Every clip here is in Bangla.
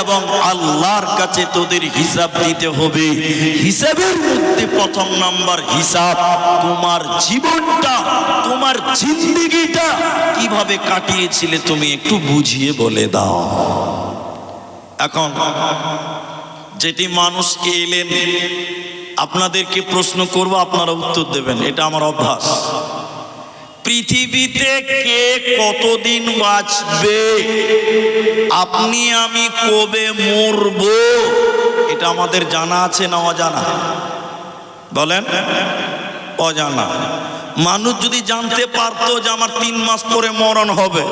এবং আল্লাহর কাছে তোদের হিসাব দিতে হবে। হিসাবের মধ্যে প্রথম নাম্বার হিসাব তোমার জীবনটা, তোমার জিন্দেগিটা কিভাবে কাটিয়েছিলে তুমি একটু বুঝিয়ে বলে দাও। এখন যেটি মানুষকে এলেন, আপনাদেরকে প্রশ্ন করব, আপনারা উত্তর দেবেন, এটা আমার অভ্যাস। পৃথিবীতে কে কতদিন বাঁচবে, আপনি আমি কবে মরব, এটা আমাদের জানা আছে না অজানা? বলেন, অজানা। মানুষ যদি জানতে পারতো যে আমার 3 মাস পরে মরণ হবে,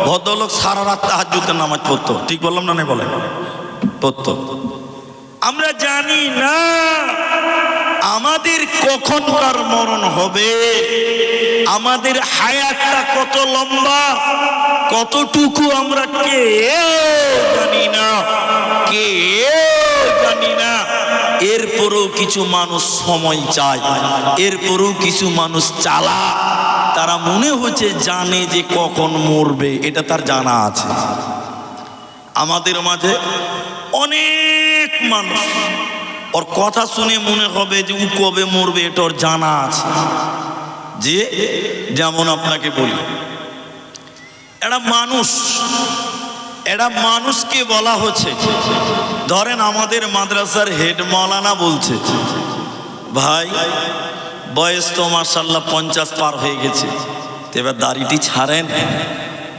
ভদ্রলোক সারা রাত তাহাজ্জুদের নামাজ পড়তো। ঠিক বললাম না? বলেন, পড়তো। আমরা জানি না আমাদের কখনকার মরণ হবে, আমাদের হায়াতটা কত লম্বা, কতটুকু আমরা জানি না, জানি না। এরপরেও কিছু মানুষ সময় চায়, এরপরেও কিছু মানুষ চালা, তারা মনে হচ্ছে জানে যে কখন মরবে, এটা তার জানা আছে। আমাদের মাঝে অনেক মানুষ, ওর কথা শুনে মনে হবে যে ও কবে মরবে এটা ওর জানা আছে। যে যেমন আপনাকে বলি, এটা মানুষকে বলা হচ্ছে, ধরেন আমাদের মাদ্রাসার হেড মাওলানা বলছে, ভাই বয়স তো মাশাআল্লাহ 50 পার হয়ে গেছে, এবার দাড়িটি ছাড়েন,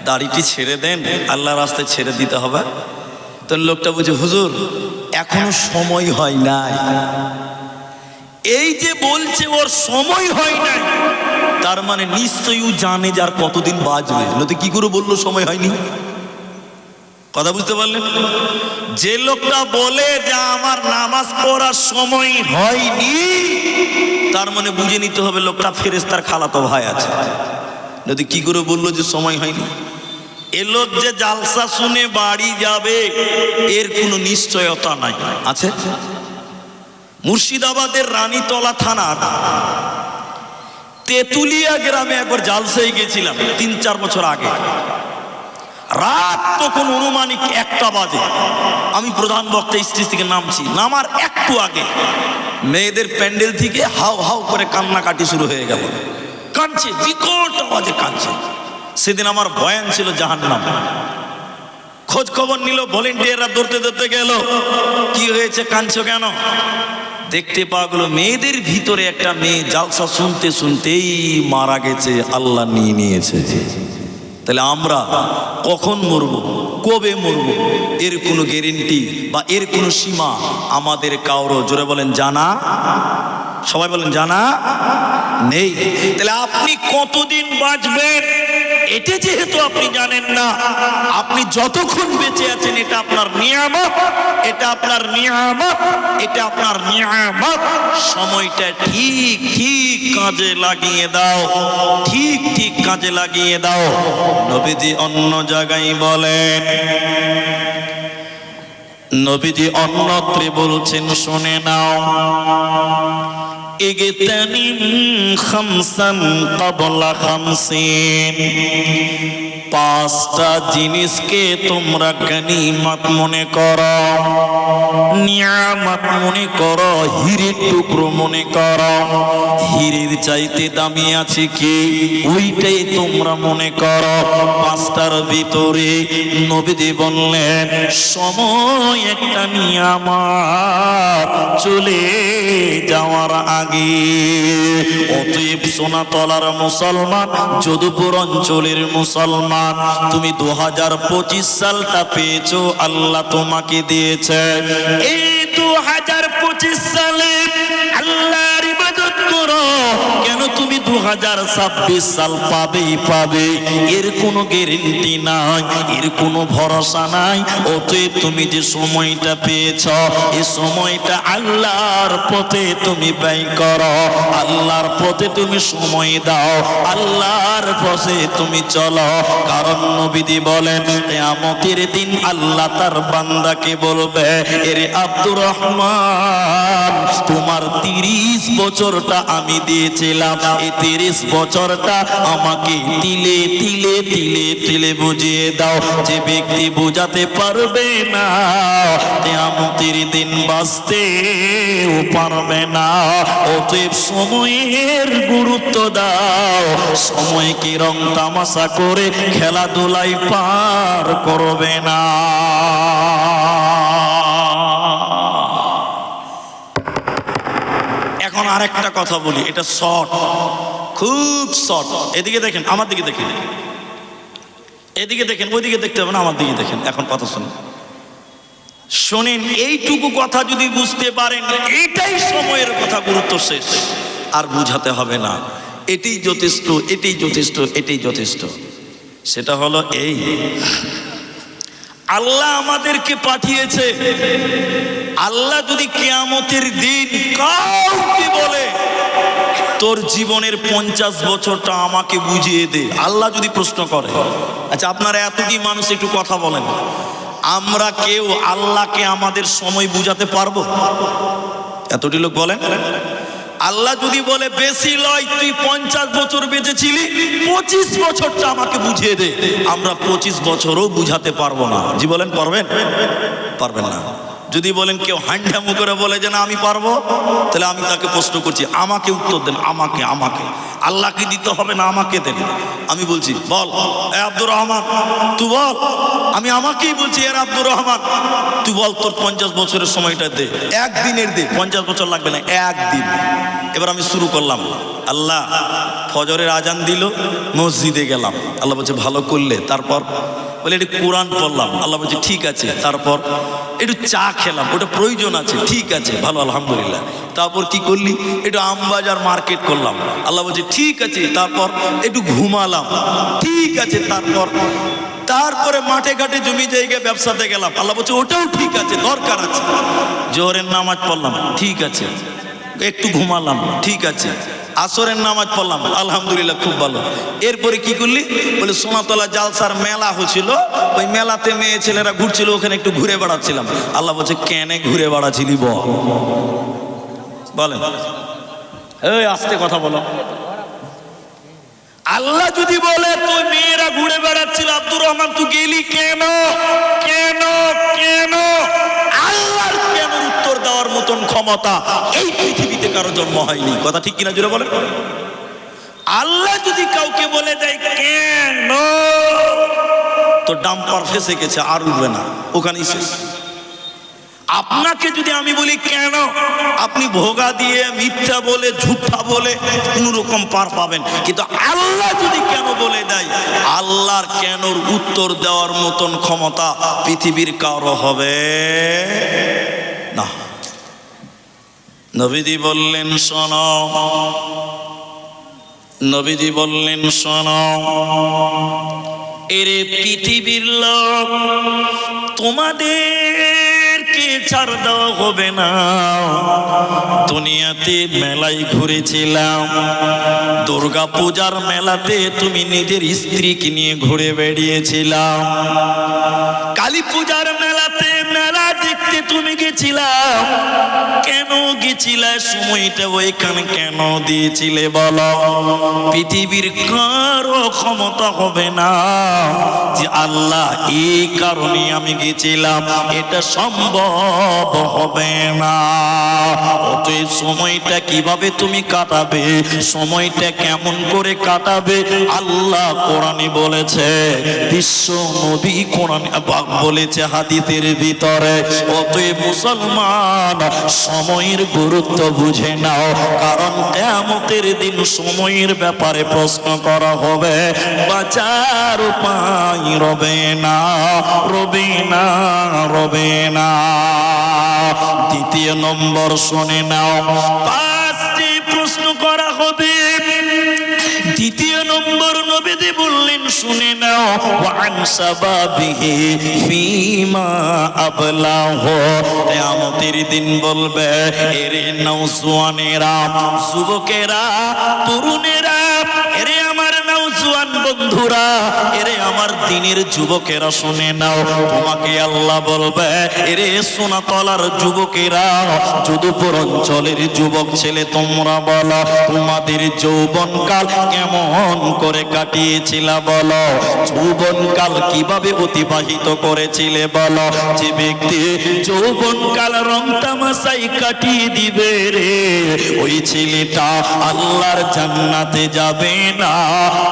দাড়িটি ছেড়ে দেন, আল্লাহর রাস্তায় ছেড়ে দিতে হবে। তো লোকটা বলছে, হুজুর এখনো সময় হয় নাই। এই যে বলছে ওর সময় হয় নাই, তার মানে নিশ্চয়ই ও জানে যে আর কতদিন বাঁচবে, নয়তো কি করে বললো সময় হয়নি? কথা বুঝতে পারলেন? যে লোকটা বলে যে আমার নামাজ পড়ার সময় হয়নি, তার মানে বুঝে নিতে হবে লোকটা ফেরেশতার খালাতো ভাই আছে, নয়তো কি করে বললো যে সময় হয়নি? এ লোক যে জালসা শুনে বাড়ি যাবে এর কোনো নিশ্চয়তা নাই, আছে? মুর্শিদাবাদের রানীতলা থানার তেতুলিয়া গ্রামে একবার জালসায় গেছিলাম 3-4 বছর আগে। রাত তখন অনুমানিক 1টা বাজে। আমি প্রধান বক্তা স্টেজ থেকে নামছি, নামার একটু আগে মেয়েদের প্যান্ডেল থেকে হাউ হাউ করে কান্নাকাটি শুরু হয়ে গেল। কাঁদছে, বিকট আওয়াজে কাঁদছে। সেদিন আমার বয়ান ছিল জাহান্নাম। খোঁজ খবর নিল, ভলেন্টিয়াররা দৌড়তে দৌড়তে গেল, কি হয়েছে, কাঁদছো কেন? দেখতে পাওয়া গেল মেয়েদের ভিতরে একটা মেয়ে জালসা শুনতে শুনতেই মারা গেছে, আল্লাহ নিয়ে নিয়েছে। তাহলে আমরা কখন মরব, কবে মরব, এর কোনো গ্যারেন্টি বা এর কোনো সীমা আমাদের কারো, জোরে বলেন, জানা? সবাই বলেন জানা নেই। তাহলে আপনি কতদিন বাঁচবেন এটা যেহেতু আপনি জানেন না, আপনি যতক্ষণ বেঁচে আছেন এটা আপনার নিয়ামত, এটা আপনার নিয়ামত, এটা আপনার নিয়ামত। সময়টা ঠিক ঠিক কাজে লাগিয়ে দাও, ঠিক ঠিক কাজে লাগিয়ে দাও। নবীজি অন্য জায়গায় বলেন, নবীজি অন্যত্রে বলছেন, শুনে নাও, ইগতানিম খামসান ক্বাবলা খামসিন, 5টা জিনিসকে তোমরা গনিমত মনে করো, নিয়ামত মনে করো, হীরের টুকরো মনে করো। হীরের চাইতে দামি আছে কি, ওইটাই তোমরা মনে করো। 5টার ভিতরে নবীজি বললেন, সময় একটা নিয়ামত, চলে যাওয়ার আগে। অতএব সোনাতলার মুসলমান, যদুপুর অঞ্চলের মুসলমান, তুমি 2025 সালটা পেয়েছো, আল্লাহ তোমাকে দিয়েছে। এই 2025 সালে আল্লাহর ইবাদত করো। কেন তুমি 2026 সাল পাবেই পাবে, এর কোনো গ্যারেন্টি নাই, এর কোনো ভরসা নাই। অতএব তুমি যে সময়টা পেয়েছ, এই সময়টা আল্লাহর পথে তুমি ব্যয় করো, আল্লাহর পথে তুমি সময় দাও, আল্লাহর পথে তুমি চলো। কারণ নবীজি বলেন, কিয়ামতের দিন আল্লাহ তার বান্দাকে বলবে, এরে আব্দুর রহমান, তোমার 30 বছরটা আমি দিয়েছিলাম, এই 30 বছরটা আমাকে তিলে তিলে তিলে তিলে বুঝিয়ে দাও। যে ব্যক্তি বোঝাতে পারবে না কিয়ামতের দিন বাঁচতেও পারবে না। অতএব সময়ের গুরুত্ব দাও, সময়কে রং তামাশা করে খেলাধুলায় পার করবে না। এখন আরেকটা কথা বলি, এটা শর্ট, খুব শর্ট। এদিকে দেখেন, আমার দিকে দেখেন, এদিকে দেখেন, ওইদিকে দেখতে হবে না, আমার দিকে দেখেন। এখন কথা শুনুন, শোনেন, এইটুকু কথা যদি বুঝতে পারেন, এটাই সময়ের কথা, গুরুত্ব শেষ, আর বুঝাতে হবে না। এটাই যথেষ্ট, এটাই যথেষ্ট, এটাই যথেষ্ট। সেটা হলো এই, আল্লাহ আমাদেরকে পাঠিয়েছে। আল্লাহ যদি কিয়ামতের দিন কাউকে বলে তোর জীবনের 50 বছরটা আমাকে বুঝিয়ে দে, আল্লাহ যদি প্রশ্ন করে, আচ্ছা আপনারা এত কি মানুষ একটু কথা বলেন, আমরা কেউ আল্লাহকে আমাদের সময় বুঝাতে পারবো? এতটি লোক বলেন। আল্লাহ যদি বলে বেশি লয়, তুই 50 বছর বেঁচেছিলি, 25 বছরটা আমাকে বুঝিয়ে দে, আমরা 25 বছরও বুঝাতে পারবো না। জি বলেন, পারবেন? পারবেন না। যদি বলেন কেউ হান্ডামু করে বলে যে না আমি পারবো, তাহলে আমি তাকে প্রশ্ন করছি, আমাকে উত্তর দেন, আমাকে, আমাকে। আল্লাহকে দিতে হবে না, আমাকে দেন। আমি বলছি, বল এ আব্দুর রহমান, তুই বল। আমি আমাকেই বলছি, এর আব্দুর রহমান তুই বল, তোর 50 বছরের সময়টা দে, একদিনের দে, 50 বছর লাগবে না, একদিন। এবার আমি শুরু করলাম, আল্লাহ ফজরের আজান দিল, মসজিদে গেলাম, আল্লাহ বলছে ভালো করলে। তারপর বলে একটু কোরআন পড়লাম, আল্লাহ বলছে ঠিক আছে। তারপর একটু চা খেলাম, ওটা প্রয়োজন আছে, ঠিক আছে, ভালো, আলহামদুলিল্লাহ। তারপর কি করলি? একটু আমবাজার মার্কেট করলাম, আল্লাহ বলছে ঠিক আছে। তারপর একটু ঘুমালাম, ঠিক আছে। তারপরে মাঠে ঘাটে জমি জায়গায় ব্যবসাতে গেলাম, আল্লাহ বলছে ওটাও ঠিক আছে, দরকার আছে। জোহরের নামাজ পড়লাম, ঠিক আছে। একটু ঘুমালাম, ঠিক আছে। আসরের নামাজ পড়লাম, আলহামদুলিল্লাহ, খুব ভালো। এরপরে কি করলি? বলে সোনাতলা জালসার মেলা হচ্ছিল, ওই মেলাতে মেয়ে ছেলেরা ঘুরছিল, ওখানে একটু ঘুরে বেড়াচ্ছিলাম। আল্লাহ বলছে কেন ঘুরে বেড়াচ্ছিলি বলেন, এই আস্তে কথা বলো। আল্লাহ যদি বলে তুই মেয়েরা ঘুরে বেড়াচ্ছিল, আব্দুর রহমান তুই গেলি কেন? কেন? কেন? আল্লাহর কেন উত্তর দেওয়ার মতন ক্ষমতা এই পৃথিবীতে কারো জন্ম হয়নি। কথা ঠিক কিনা জোরে বলেন। আল্লাহ যদি কাউকে বলে দেয় কেন, তো ডাম্পার ফেসে গেছে, আর উঠবে না, ওখানেই শেষ। আপনাকে যদি আমি বলি কেন, আপনি ভোগা দিয়ে, মিথ্যা বলে, ঝুঠা বলে কোন রকম পার পাবেন। কিন্তু আল্লাহ যদি কেন বলে দেয়, আল্লাহর কেনর উত্তর দেওয়ার মতন ক্ষমতা পৃথিবীর কারো হবে না। নবীজি বললেন শোনো, নবীজি বললেন শোনো, এরে পৃথিবীর লোক, তোমাদেরকে ছাড় দেওয়া হবে না। দুনিয়াতে মেলায় ঘুরেছিলাম, দুর্গা পূজার মেলাতে তুমি নিজের স্ত্রীকে নিয়ে ঘুরে বেরিয়েছিলাম, কালী পূজার মেলাতে মেলা দেখতে তুমি গেছিলাম, কেন গেছিলে? সময়টা ওইখানে কেন দিয়েছিলে বলো? পৃথিবীর কারো ক্ষমতা হবে না যে আল্লাহ এই কারণে আমি গেছিলাম, এটা সম্ভব হবে না। অতএব সময়টা কিভাবে তুমি কাটাবে, সময়টা কেমন করে কাটাবে, আল্লাহ কোরআনে বলেছে, বিশ্ব নবী কোরআনে বলেছে হাদিসের ভিতরে। অতএব মুসলমান, সময়ের গুরুত্ব বুঝে নাও, কারণ কিয়ামতের দিন সময়ের ব্যাপারে প্রশ্ন করা হবে, বাঁচার উপায় রবে না, রবে না, রবে না। দ্বিতীয় নম্বর শুনে নাও, 5টি প্রশ্ন করা হবে। দ্বিতীয় নম্বর নবীজি বললেন শুনে নাও, ওয়ান সাবাবিহি ফিমা আবলাহু। কিয়ামতের দিন বলবে, এরে নওজওয়ানেরা, যুবকেরা, তরুণেরা, এরে আমার নওজওয়ান বন্ধুরা, এরে আমার দিনের যুবকেরা শুনে নাও, তোমাকে আল্লাহ বলবে, এরে সোনাতলার যুবকেরা, যদুপুর অঞ্চলের যুবক ছেলে, তোমরা বলো তোমাদের যৌবনকাল কেমন করে কাটিয়েছিলে বলো, যৌবনকাল কিভাবে অতিবাহিত করেছিলে বলো। যে ব্যক্তি যৌবনকাল রং তামাশাই কাটিয়ে দিবে রে, ওই ছেলেটা আল্লাহর জান্নাতে যাবে না,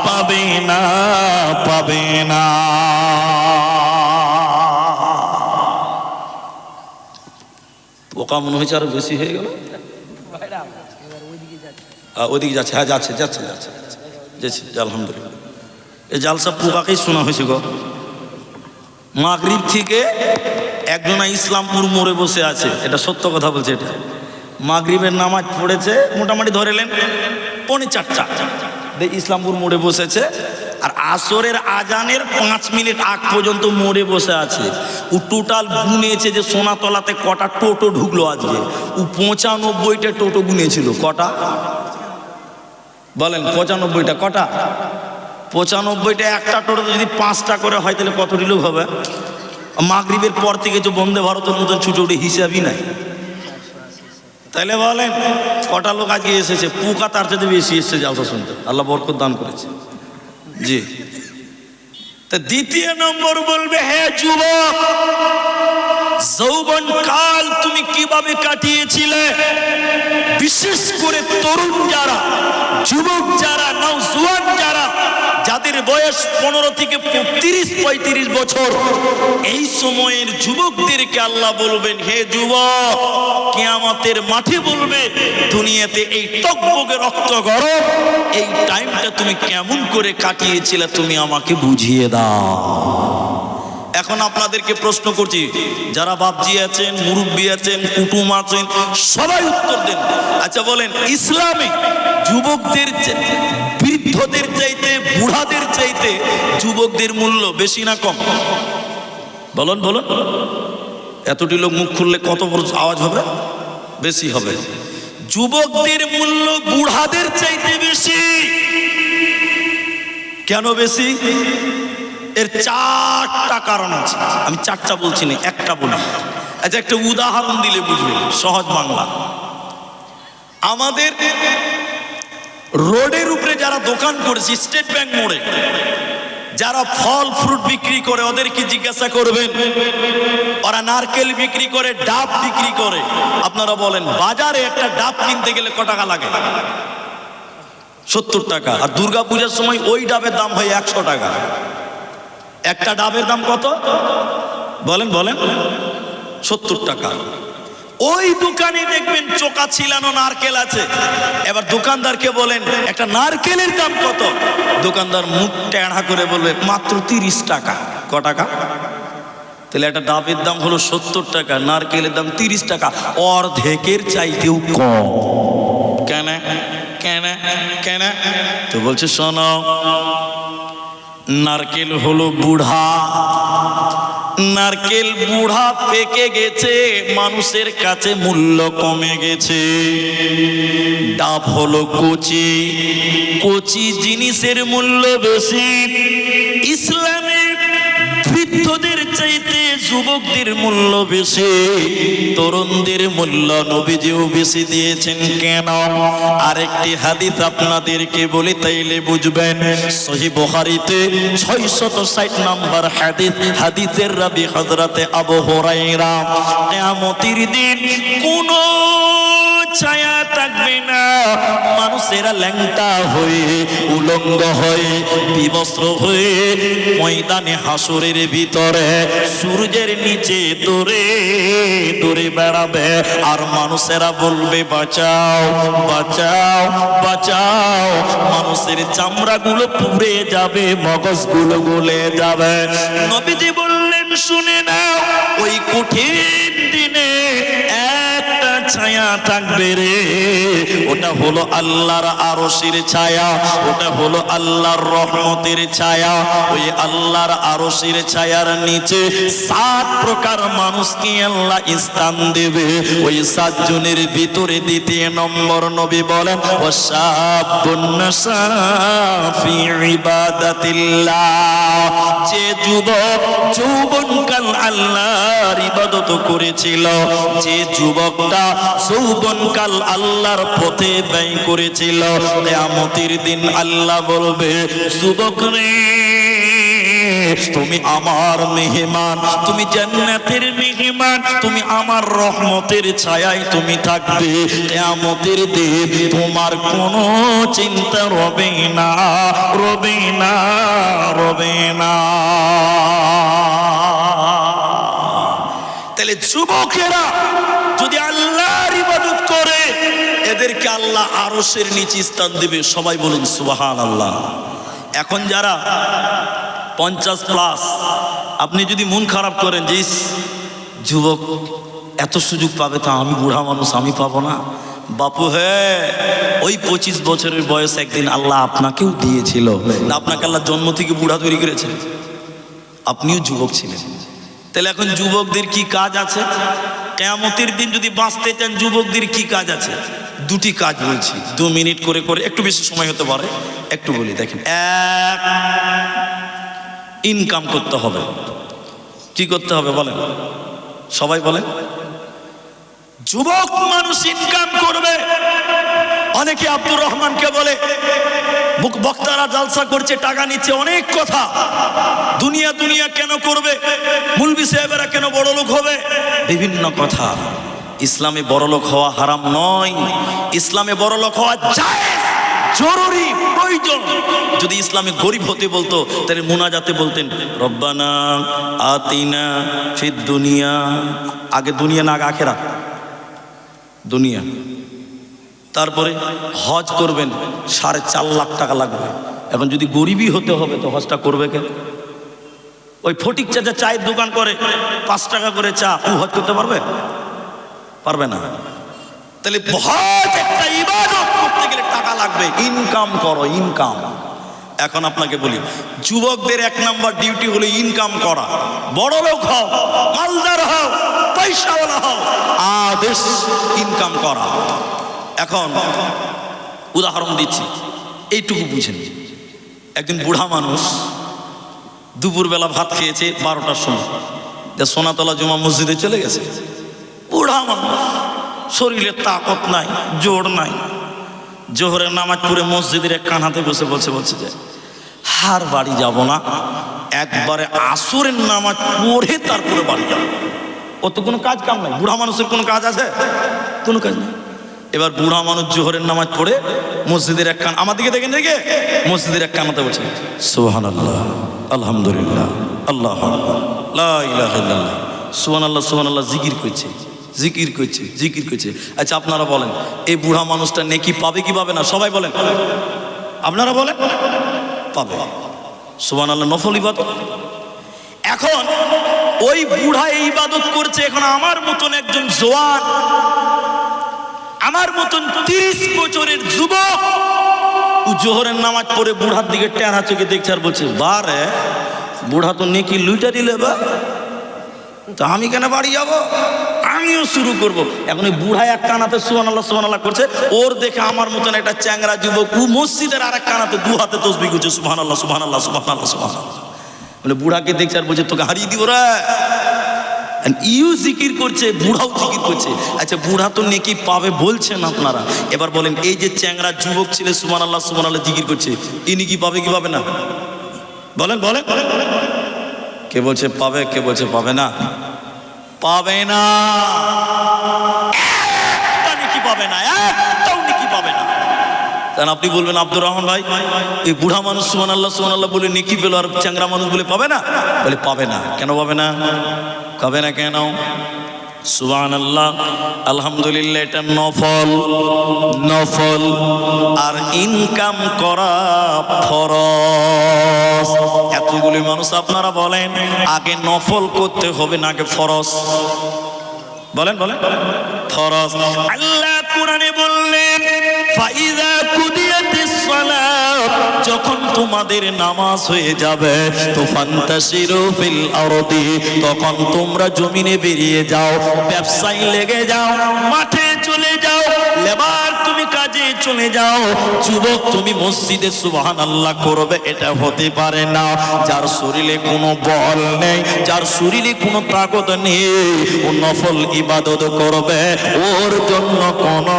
পাবে না, পাবে না। পোকা মনে হয়েছে আরো বেশি হয়ে গেল। ওইদিকে যাচ্ছে, হ্যাঁ যাচ্ছে যাচ্ছে যাচ্ছে যাচ্ছে, আলহামদুলিল্লাহ। এই জালসা পোকাকেই শোনা হয়েছে গো। মাগরিব থেকে একজনা ইসলামপুর মোড়ে বসে আছে, এটা সত্য কথা বলছে। এটা মাগরিবের নামাজ পড়েছে, মোটামুটি ধরে নেন 3:45, ইসলামপুর মোড়ে বসেছে। আর আসরের আজানের 5 মিনিট আগ পর্যন্ত মোড়ে বসে আছে। ও টোটাল গুনেছে যে সোনাতলাতে কটা টোটো ঢুকলো আজকে। ও 95টা টোটো গুনেছিল। কটা বলেন? 95টা। কটা? 95টা। একটা টোটোতে যদি 5টা করে হয় তাহলে কতটি লোক হবে? মাগরিবের পর থেকে যে বন্দে ভারতের মতন ছুটে উঠে হিসাবই নাই। তাইলে বলেন কটা লোক আজকে এসেছে? পোকা তার চেয়ে বেশি এসেছে জালসা শুনতে। আল্লাহ বরকত দান করেছে। জি। তা দ্বিতীয় নম্বর বলবে, হে যুবক, যৌবন কাল তুমি কিভাবে কাটিয়েছিলে? বিশেষ করে তরুণ যারা, যুবক যারা, নওজোয়ান যারা, যাদের বয়স 15 থেকে 30-35 বছর, এই সময়ের যুবকদেরকে আল্লাহ বলবেন, হে যুবক, কিয়ামতের মাঠে বলবে, দুনিয়াতে এই টকবগে রক্ত গরম এই টাইমটা তুমি কেমন করে কাটিয়েছিলে তুমি আমাকে বুঝিয়ে দাও। এখন আপনাদেরকে প্রশ্ন করছি, যারা বাপজি আছেন, মুরব্বী আছেন, কুটুম আছেন, সবাই উত্তর দেন। আচ্ছা বলেন, ইসলামে যুবকদের, বৃদ্ধদের চাইতে, বুড়াদের চাইতে যুবকদের মূল্য বেশি না কম? বলুন বলুন। এতটি লোক মুখ খুললে কত বড় আওয়াজ হবে? বেশি হবে। যুবকদের মূল্য বুড়াদের চাইতে বেশি। কেন বেশি? এর 4টা কারণ আছে। আমি 4টা বলছি না, একটা বলি। আচ্ছা, একটা উদাহরণ দিলে বুঝবেন, সহজ বাংলা। আমাদের রোডের উপরে যারা দোকান করেছে, স্টেট ব্যাংক মোড়ে যারা ফল ফ্রুট বিক্রি করে, ওদেরকে জিজ্ঞাসা করবেন, ওরা নারকেল বিক্রি করে, ডাব বিক্রি করে। আপনারা বলেন, বাজারে একটা ডাব কিনতে গেলে কত টাকা লাগে? 70 টাকা। আর দুর্গা পূজার সময় ওই ডাবের দাম হয় 100 টাকা। একটা ডাবের দাম কত? বলেন বলেন। 70 টাকা। ওই দোকানে দেখবেন চোকা ছিলানো নারকেল আছে। এবার দোকানদারকে বলেন একটা নারকেলের দাম কত? দোকানদার মুখ টেঁড়া করে বলবে মাত্র 30 টাকা। ক টাকা? তাহলে একটা ডাবের দাম হলো 70 টাকা, নারকেলের দাম 30 টাকা, অর্ধেকের চাইতেও কম। কেন কেন কেন? তো বলছে, শোনো, নারকেল হলো বুড়া, নারকেল বুড়া পেকে গেছে, মানুষের কাছে মূল্য কমে গেছে। ডাব হলো কচি, কচি জিনিসের মূল্য বেশি। ইসলামে বৃদ্ধদের চাইতে যুবকদের মূল্য বেশি, তরুণদের মূল্য নবীজিও বেশি দিয়েছেন। কেন? আরেকটি হাদিস আপনাদেরকে বলি, তাইলে বুঝবেন। সহিহ বুখারীতে 660 নম্বর হাদিস, হাদিসের রাবী হযরতে আবু হুরায়রা, কিয়ামতের দিন কোন ছায়া থাকবে না, মানুষেরা ল্যাংটা হয়ে, উলঙ্গ হয়ে, বিবস্ত্র হয়ে ময়দানে হাসরের ভিতরে সূর্যের নিচে দৌড়ে দৌড়ে বেড়াবে। আর মানুষেরা বলবে, বাঁচাও বাঁচাও বাঁচাও। মানুষের চামড়াগুলো পুড়ে যাবে, মগজগুলো গলে যাবে। নবীজি বললেন, শুনে নাও, ওই কঠিন দিনে একটা ছায়া ছায়া থাকবে রে, ওটা হলো আল্লাহর আরশের ছায়া, ওটা হলো আল্লাহর রহমতের ছায়া। ওই আল্লাহর আরশের ছায়ার নিচে 7 প্রকার মানুষকে আল্লাহ স্থান দেবে। ওই 7 জনের ভিতরে দ্বিতীয় নম্বর নবী বলেন ওয়াশাবুন নাশা ফি ইবাদাতিল্লাহ, যে যুবক যৌবনকাল আল্লাহর ইবাদত করেছিল, যে যুবকটা যৌবনকাল আল্লাহর পথে ব্যয় করেছিল, কিয়ামতের দিন আল্লাহ বলবে যুবক রে, তুমি আমার মেহমান, তুমি জান্নাতের মেহমান, তুমি আমার রহমতের ছায়ায় তুমি থাকবে। কিয়ামতের দিন তোমার কোনো চিন্তা রবে না, রবে না, রবে না। তাহলে যুবকেরা যদি আল্লাহর ইবাদত করে, এদেরকে আল্লাহ আরশের নিচে স্থান দেবে। সবাই বলুন সুবহানাল্লাহ। এখন যারা 50+, আপনি যদি মন খারাপ করেন যে যুবক এত সুযোগ পাবে, তা আমি বুড়া মানুষ, আমি পাবো না। বাপু হ্যাঁ, ওই 25 বছরের বয়স একদিন আল্লাহ আপনাকেও দিয়েছিল না? আপনাকে আল্লাহ জন্ম থেকে বুড়া তৈরি করেছেন, আপনিও যুবক ছিলেন। তাহলে এখন যুবকদের কি কাজ আছে? কিয়ামতের দিন যদি বাঁচতে চান, যুবকদের কি কাজ আছে? 2টি কাজ বলছি, 2 মিনিট করে করে, একটু বেশি সময় হতে পারে, একটু বলি। দেখেন, 1, ইনকাম করতে হবে। কি করতে হবে বলেন, সবাই বলেন। যুবক মানুষ ইনকাম করবে। অনেকে আব্দুর রহমানকে বলে, বক্তারা জালসা করছে, টাকা নিচ্ছে, অনেক কথা, দুনিয়া দুনিয়া কেন করবে, মুলবি সাহেবেরা কেন বড় লোক হবে, বিভিন্ন কথা। ইসলামে বড় লোক হওয়া হারাম নয়, ইসলামে বড় লোক হওয়া জায়েজ, জরুরি, প্রয়োজন। যদি ইসলামে গরিব হতে বলতো, তাহলে মুনাজাতে বলতেন রব্বানা আতিনা ফিদ দুনিয়া, আগে দুনিয়া না, আগে আখিরাত, দুনিয়া। তারপরে হজ করবেন, 4.5 লাখ টাকা লাগবে। এখন যদি গরিবই হতে হবে তো হজটা করবে কে? ওই ফটিক চাচা চায়ের দোকান করে, 5 টাকা করে চা, ও হজ করতে পারবে? পারবে না। তাহলে হজ একটা ইবাদত, করতে গেলে টাকা লাগবে। ইনকাম করো, ইনকাম। এখন আপনাকে বলি, যুবকদের 1 নম্বর ডিউটি হলো ইনকাম করা। বড় লোক হও, মালদার হও, পয়সাওয়ালা হও, আদেশ ইনকাম করা। এখন উদাহরণ দিচ্ছি, এইটুকু বুঝেন। একদিন বুড়া মানুষ দুপুরবেলা ভাত খেয়েছে 12টার সময়, সোনাতলা জুমা মসজিদে চলে গেছে। বুড়া মানুষ, শরীরে তাকত নাই, জোর নাই। জোহরের নামাজ পড়ে মসজিদের এক কানাতে বসে বলছে যে আর বাড়ি যাব না, একবারে আসরের নামাজ পড়ে তারপরে বাড়ি যাব। ও তো কোনো কাজ কাম নাই। বুড়া মানুষের কোনো কাজ আছে? কোনো কাজ নেই। এবার বুড়া মানুষ জোহরের নামাজ পড়ে মসজিদের এক কান, আমার দিকে দেখেন দেখে, মসজিদের এক কানাতে বলছে সুবহানাল্লাহ, আলহামদুলিল্লাহ, আল্লাহু আকবার, লা ইলাহা ইল্লাল্লাহ, সুবহানাল্লাহ, সুবহানাল্লাহ, জিকির করছে, জিকির করছে, জিকির করছে। আচ্ছা আপনারা বলেন, এই বুড়া মানুষটা নেকি পাবে কি পাবে না? সবাই বলেন, আপনারা বলেন। পাবে। সুবহানাল্লাহ, নফল ইবাদত। এখন ওই বুড়া এই ইবাদত করছে। এখন আমার মতন একজন জওয়ান, আমার মতন 30 বছরের যুবক, ও জোহরের নামাজ পড়ে বুড়ার দিকে টেরা চোখে দেখছে আর বলছে বারে, বুড়া তো নেকি লুইটা দিলে বা, তো আমি কেন বাড়ি যাব, আমিও শুরু করব। এখন ওই বুড়া এক কানাতে সুবহানাল্লাহ, সুবহানাল্লাহ করছে, ওর দেখে আমার মতন একটা চ্যাংরা যুবক ও মসজিদের আর এক কানাতে 2 হাতে তসবিহ করছে সুবহানাল্লাহ, সুবহানাল্লাহ, সুবহানাল্লাহ, সুবহানাল্লাহ। মানে বুড়াকে দেখছে আর বলছে তোকে হারিয়ে দিব রে। ইউ জিকির করছে, বুড়াও জিকির করছে। আচ্ছা বুড়া তো নেকি পাবে বলছেন আপনারা, এবার বলেন এই যে চ্যাংরা যুবক ছেলে সুবহানাল্লাহ, সুবহানাল্লাহ জিকির করছে, ইনি কি পাবে কি পাবে না? বলেন বলেন। কে বলছে পাবে, কে বলছে পাবে না? পাবে না, একটা নেকি পাবে না, একটাও নেকি পাবে না। কারণ আপনি বলবেন আব্দুর রহমান ভাই, এই বুড়া মানুষ সুবহানাল্লাহ, সুবহানাল্লাহ বলে নেকি পেল, আর চ্যাংরা মানুষ বলে পাবে না? বলে পাবে না। কেন পাবে না? পাবে না কেন? সুবহানাল্লাহ, আলহামদুলিল্লাহ, এটা নফল, নফল। আর ইনকাম করা ফরজ। এতগুলি মানুষ আপনারা বলেন আগে নফল করতে হবে না আগে ফরজ? বলেন বলেন। ফরজ। আল্লাহ কোরআনে বললেন ফাইযা কুদিয়াতিস সালাত, যখন তোমাদের নামাজ হয়ে যাবে তো ফান্তাশিরু ফিল আরদি, তখন তোমরা জমিনে বেরিয়ে যাও, ব্যবসায় লেগে যাও, মাঠে চলে যাও, লেবার তুমি কাজে চলে যাও। যুবক তুমি মসজিদে সুবহানাল্লাহ করবে, এটা হতে পারে না। যার শরীরে কোনো বল নেই, যার শরীরে কোনো তাকত নেই, ও নফল ইবাদত করবে, ওর জন্য কোনো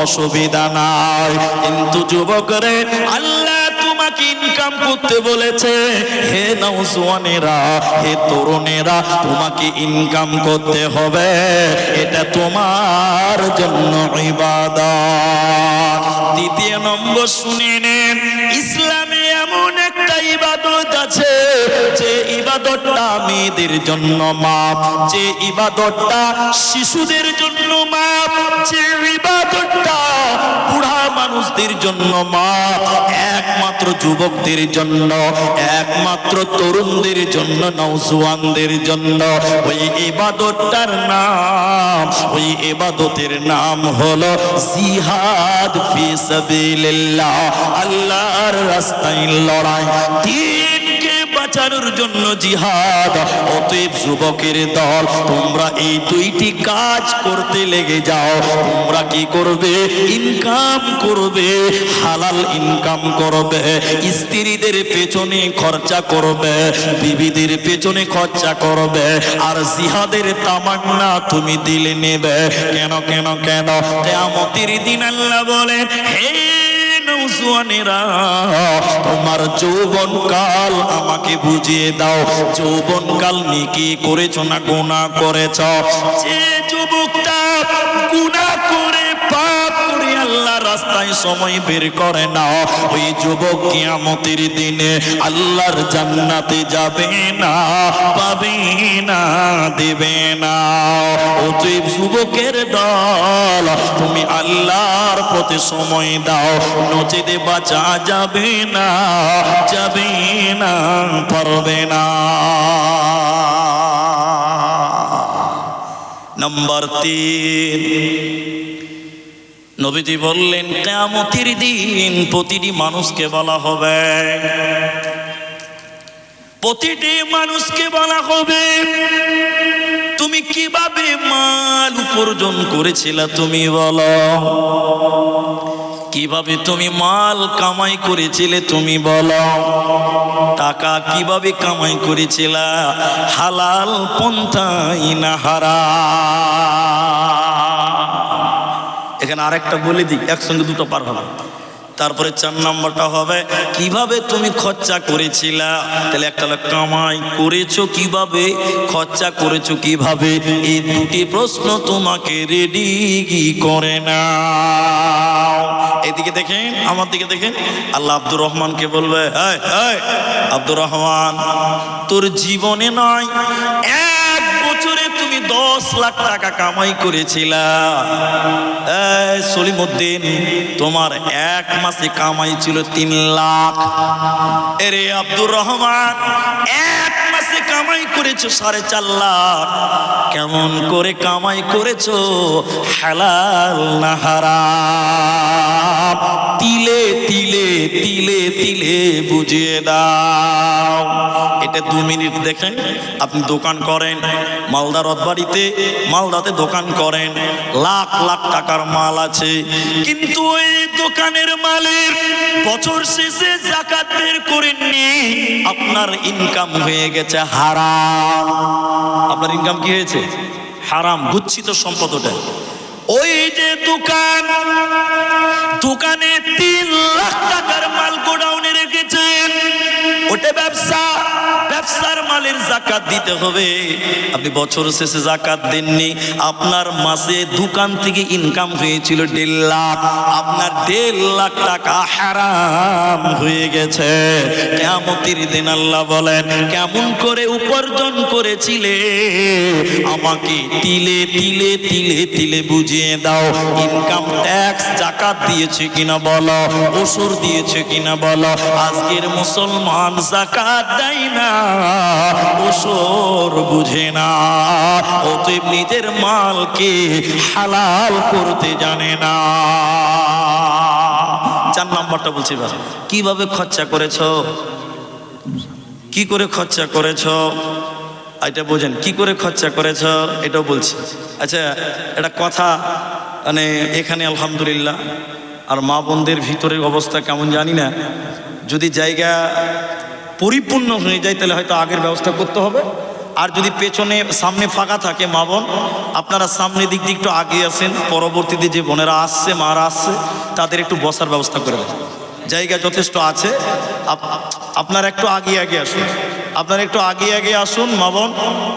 অসুবিধা নাই। কিন্তু যুবকরে আল্লাহ তোমাকে ইনকাম করতে বলেছে। হে নওজওয়ানেরা, হে তরুণেরা, তোমাকে ইনকাম করতে হবে, এটা তোমার জন্য ইবাদত। দ্বিতীয় নম্বর শুনে নেন, ইসলামে এমন একটা ইবাদত আছে যে ইবাদতটা মেয়েদের জন্য মাপ, যে ইবাদতটা শিশুদের জন্য মাপ, যে ইবাদতটা বুড়া মানুষদের জন্য মাপ, একমাত্র যুবকদের জন্য, একমাত্র তরুণদের জন্য, নওজওয়ানদের জন্য। ওই ইবাদতটার নাম, ওই ইবাদতের নাম হলো জিহাদ ফি সাবিলিল্লাহ, আল্লাহর রাস্তায় লড়াই, দ্বীনকে বাঁচানোর জন্য জিহাদ। অতএব যুবকের দল, তোমরা এই দুইটি কাজ করতে লেগে যাও। তোমরা কি করবে? ইনকাম করবে, হালাল ইনকাম করবে, স্ত্রীদের পেছনে খরচা করবে, বিবিদের পেছনে খরচা করবে, আর জিহাদের তামান্না তুমি দিলে নেবে। কেন কেন কেন? কিয়ামতের দিন আল্লাহ বলেন, হে নওজওয়ানেরা, তোমার যৌবনকাল আমাকে বুঝিয়ে দাও। যৌবনকাল নিয়ে কি করেছো না গুনাহ করেছো? যে যুবকটা গুনাহ করে পাপ করে আল্লাহ রাস্তায় সময় বের করে না, ওই যুবক কিয়ামতের দিনে আল্লাহর জান্নাতে যাবে না, পাবে না, দেবে না। অতএব যুবকের দল, তুমি আল্লাহর পথে সময় দাও, নচেতে বাঁচা যাবে না, যাবে না, পারবে না। নাম্বার 3, নবীজি বললেন কিয়ামতের দিন প্রতিটি মানুষকে বলা হবে, প্রতিটি মানুষকে বলা হবে, তুমি কিভাবে মাল উপার্জন করেছিলা তুমি বলো, কিভাবে তুমি মাল কামাই করেছিলে তুমি বলো, টাকা কিভাবে কামাই করেছিলা, হালাল পন্থাই না হারাম। এখানে আরেকটা বলে দিই, একসঙ্গে দুটো পার হবে। তারপরে 4 নম্বরটা হবে কিভাবে তুমি খরচা করেছিলা। তাহলে একটা হলো কামাই করেছো কিভাবে, খরচা করেছো কিভাবে। এই দুটি প্রশ্ন তোমাকে রেডি করে না। এদিকে দেখেন, আমার দিকে দেখেন, আল্লাহ আব্দুর রহমানকে বলবে, এই এই আব্দুর রহমান, তোর জীবনে নয় 1 বছরে তুমি 10 লাখ টাকা কামাই করেছিলা। এই সলিমউদ্দিন, তোমার 1 মাসে কামাই ছিল 3 লাখ। এরে আব্দুর রহমান, 1 মাসে কামাই করেছো 4.5 লাখ। কেমন করে কামাই করেছো, হালাল না হারাম? তিলে তিলে তিলে তিলে বুঝিয়ে দাও। এটা 2 মিনিট দেখেন। আপনি দোকান করেন মালদা রথবাড়িতে, মালদাতে দোকান করেন, লাখ লাখ টাকার মাল আছে, কিন্তু ওই দোকানের মালের বছর শেষে যাকাত বের করেননি, আপনার ইনকাম হয়ে গেছে হারাম। আপনার ইনকাম কি হয়েছে? হারাম, গুচ্ছিত সম্পদ ওটা। ওই যে দোকান, দোকানে 3 লাখ টাকার মাল গোডাউনে রেখেছেন, ওটা ব্যবসা, ব্যবসার মালের যাকাত দিতে হবে। আপনি বছর শেষে যাকাত দেননি, আপনার মাসে দোকান থেকে ইনকাম হয়েছিল 1.5 লাখ, আপনার 1.5 লাখ টাকা হারাম হয়ে গেছে। কিয়ামতের দিন আল্লাহ বলেন, কেমন করে উপার্জন করেছিলে আমাকে তিলে তিলে তিলে তিলে বুঝিয়ে বুঝিয়ে দাও। ইনকাম ট্যাক্স জাকাত দিয়েছে কিনা বলো, ওসর দিয়েছে কিনা বলো। আজকের মুসলমান জাকাত দেয় না, ওসর বুঝে না, অতএব নিজের মালকে হালাল করতে জানে না। 4 নাম্বারটা বলছি, কিভাবে খরচা করেছ, কি করে খরচা করেছ, এটা বোঝেন, কি করে খরচা করেছ এটাও বলছি। আচ্ছা, একটা কথা, মানে এখানে আলহামদুলিল্লাহ আর মা বোনদের ভিতরের অবস্থা কেমন জানি না, যদি জায়গা পরিপূর্ণ হয়ে যায় তাহলে হয়তো আগের ব্যবস্থা করতে হবে। আর যদি পেছনে সামনে ফাঁকা থাকে, মা বোন আপনারা সামনের দিক দিয়ে একটু আগে আসেন, পরবর্তীতে যে বোনেরা আসছে, মারা আসছে, তাদের একটু বসার ব্যবস্থা করে দেন। জায়গা যথেষ্ট আছে, আপনারা একটু আগে আসুন, আপনারা একটু আগে আসুন। মা বোন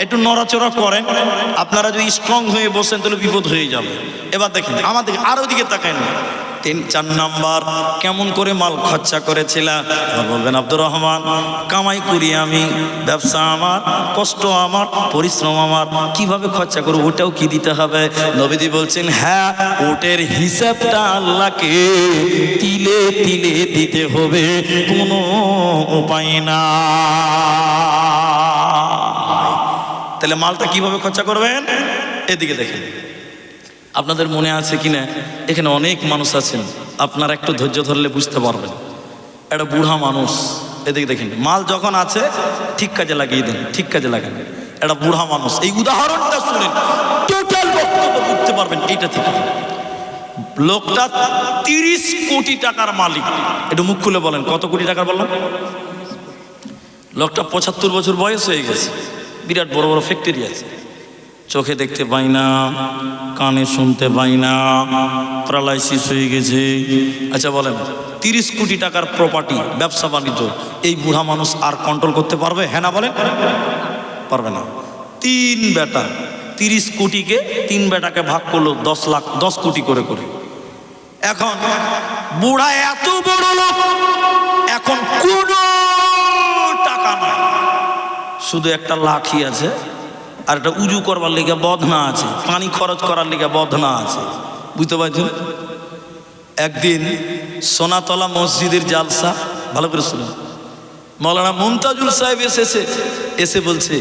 একটু নড়াচড়া করেন, আপনারা যদি স্ট্রং হয়ে বসেন তাহলে বিপদ হয়ে যাবে। এবার দেখেন আমাদের আর ওদিকে তাকান। 3-4 নাম্বার, কেমন করে মাল খরচা করেছিলাম? বলবেন আব্দুর রহমান, কামাই করি আমি, ব্যবসা আমার, কষ্ট আমার, পরিশ্রম আমার, কিভাবে খরচা করবো ওটাও কি দিতে হবে? নবীজি বলছেন, হ্যাঁ, ওটের হিসাবটা আল্লাহকে তিলে তিলে দিতে হবে, কোনো উপায় না। তাহলে মালটা কিভাবে খরচা করবেন? এদিকে দেখেন, আপনাদের মনে আছে কিনা, এখানে অনেক মানুষ আছেন, আপনারা একটু ধৈর্য ধরলে বুঝতে পারবেন। একটা বুড়া মানুষ, এদিকে দেখেন, মাল যখন আছে ঠিক কাজে লাগিয়ে দেন, ঠিক কাজে লাগান। একটা বুড়া মানুষ, এই উদাহরণটা শুনেন, টোটাল বক্তব্য বুঝতে পারবেন এইটা থেকে। লোকটা 30 কোটি টাকার মালিক, একটু মুখ খুলে বলেন কত কোটি টাকার বললাম? লোকটা 75 বছর বয়স হয়ে গেছে, বিরাট বড় বড় ফ্যাক্টরি আছে, চোখে দেখতে পাই না, কানে শুনতে পাই না, প্যারালাইসিস হয়ে গেছে। আচ্ছা বলেন, 30 কোটি টাকার প্রপার্টি, ব্যবসা বাণিজ্য, এই বুড়া মানুষ আর কন্ট্রোল করতে পারবে? হ্যাঁ না বলেন? পারবে না। 3 বেটা, 30 কোটিকে 3 বেটাকে ভাগ করলো 10 কোটি করে করে। এখন বুড়া এত বড় লোক, এখন কোনো টাকা নাই, শুধু একটা লাঠি আছে, আর একটা উজু করবার লেগে বদনা আছে, পানি খরচ করার লেগে বদনা আছে, বুঝতে পারছেন? একদিন সোনাতলা মসজিদের জালসা, ভালো করে শুনুন, মৌলানা মুমতাজুল সাহেব এসে বলছে,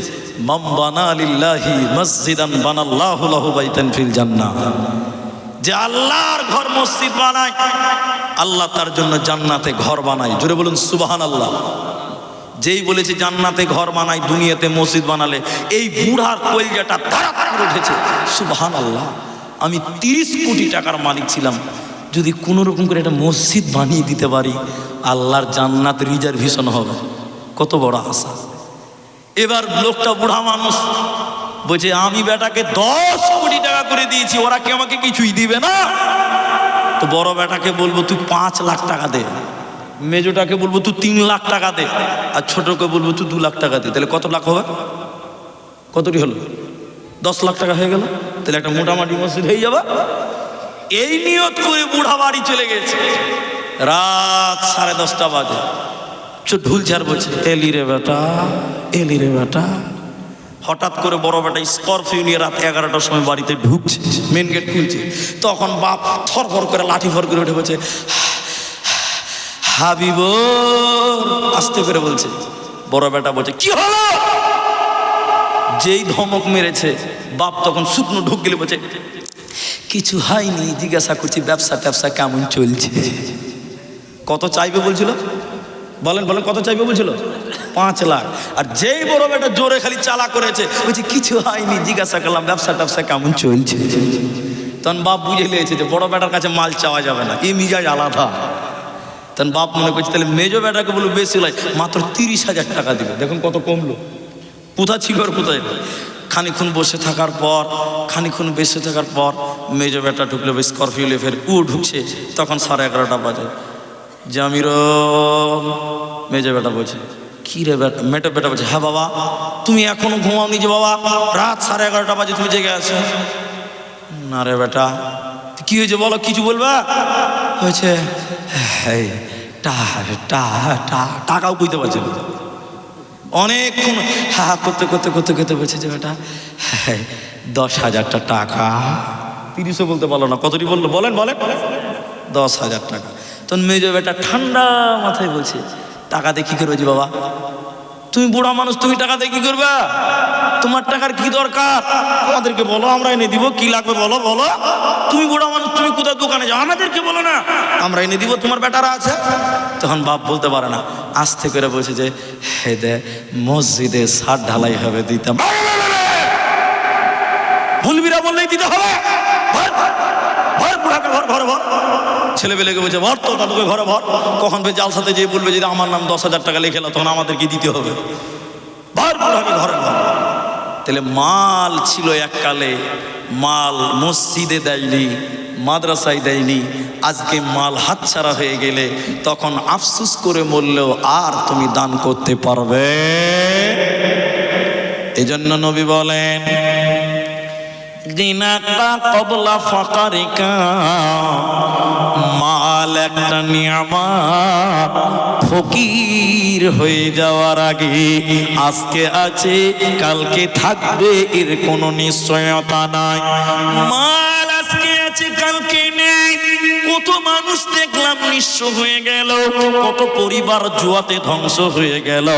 মাম বানা লিল্লাহি মসজিদান বানাল্লাহু লাহু বাইতান ফিল জান্নাহ, যে আল্লাহর ঘর মসজিদ বানায়, আল্লাহ তার জন্য জান্নাতে ঘর বানায়। জোরে বলুন সুবহানাল্লাহ। যেই বলেছে জান্নাতে ঘর বানাই, দুনিয়াতে মসজিদ বানালে, এই বুড়ার কলজাটা তারাপ করে উঠেছে। সুবহানাল্লাহ, আমি 30 কোটি টাকার মালিক ছিলাম, যদি কোনো রকম করে একটা মসজিদ বানিয়ে দিতে পারি, আল্লাহর জান্নাত রিজার্ভেশন হবে, কত বড় আশা। এবার লোকটা বুড়া মানুষ বলছে, আমি বেটাকে 10 কোটি টাকা করে দিয়েছি, ওরা কি আমাকে কিছুই দিবে না? তো বড় বেটাকে বলবো তুই 5 লাখ টাকা দে, মেজোটাকে বলবো তুই 3 লাখ টাকা দে, আর ছোটকে বলবো তুই 2 লাখ টাকা দে। তাহলে কত লাখ হবে? কতটি হলো? 10 লাখ টাকা হয়ে গেল। তাহলে একটা মোটামুটি মসজিদ হয়ে যাবে। এই নিয়ত করে বুড়া বাড়ি চলে গেছে। রাত 10:30 বাজে, ঢুলঝার বলছে, এলি রে বেটা, এলি রে বেটা। হঠাৎ করে বড় বেটা স্করপিও নিয়ে রাত 11টার সময় বাড়িতে ঢুকছে, মেন গেট খুলছে। তখন বাপ থরফর করে লাঠি ফর করে উঠে বলছে, হাবিব, আস্তে করে বলছে। বড় বেটা বলছে, কি হলো? যেই ধমক মেরেছে, বাপ তখন শুকনো ঢুক গেলে বলছে, কিছু হয়নি, জিজ্ঞাসা করছি ব্যবসা কেমন চলছে। কত চাইবে বলছিল? বলেন কত চাইবে বলছিল? 5 লাখ। আর যেই বড় বেটা জোরে খালি চালা করেছে, বলছে কিছু হয়নি, জিজ্ঞাসা করলাম ব্যবসা কেমন চলছে। তখন বাপ বুঝে নিয়েছে যে বড় বেটার কাছে মাল চাওয়া যাবে না, এই মিজাজ আলাদা। তখন বাপ মনে করছে, তাহলে মেজো বেটাকে বলবো বেশি লাই, মাত্র 30,000 টাকা দিবে। দেখুন কত কমলো, কোথা ছিল আর কোথায়। খানিক্ষণ বসে থাকার পর মেজো বেটা ঢুকলো স্করপিও ফের ঢুকছে। তখন 11:30 বাজে। জামির, মেজো বেটা বলছে, কি রে বেটা? মেটো বেটা বলছে, হ্যাঁ বাবা, তুমি এখনো ঘুমাওনি যে বাবা? রাত 11:30 বাজে তুমি জেগে আছো? না রে বেটা। কি হয়েছে বলো, কিছু বলবা? হয়েছে টাকাও বুঝতে পারছে না। অনেকক্ষণ হা করতে বলছে যে বেটা, 10,000 টাকা 30ও বলতে পারলো না, কতটি বললো বলেন বলেন, 10,000 টাকা। তখন মেজো বেটা ঠান্ডা মাথায় বলছে, টাকা দিয়ে কি করবে জি বাবা? তুমি বুড়া মানুষ, তুমি টাকা দিয়ে কি করবে? তোমার টাকার কি দরকার? আমাদেরকে বলো, আমরা এনে দিব। কি লাগবে বলো বলো। তুমি বুড়া মানুষ, তুমি কোথায় দোকানে যাও, আমাদেরকে বলো না, আমরা এনে দিব, তোমার বেটারা আছে। তখন বাপ বলতে পারে না, আস্তে করে বলছে যে হে দে মসজিদে ছাদ ঢালাই হবে, দিতাম। ভুলবিরা বললেই দিতে হবে। ছেলে পেলেকে বলছে ভর, তো দাদুকে ঘরে ভর। কখন ফের জালসাতে যেয়ে বলবে যদি আমার নাম 10,000 টাকা লিখে এলো, তখন আমাদেরকে দিতে হবে। ভর বুড়াকে ঘরে ভর। তাহলে মাল ছিল এককালে, মাল মসজিদে দেয়নি, মাদ্রাসায় দেয়নি। আজকে মাল হাতছাড়া হয়ে গেলে তখন আফসুস করে বললেও আর তুমি দান করতে পারবে। এজন্য নবী বলেন দিনাকা কবলা ফাকারিকা, মাল একটা নিয়ামত, ফকির হয়ে যাওয়ার আগে আজকে আছে কালকে থাকবে এর কোনো নিশ্চয়তা নাই। মাল আজকে আছে কালকে নেই। কত মানুষ দেখলাম নিঃস্ব হয়ে গেল, কত পরিবার জুয়াতে ধ্বংস হয়ে গেল।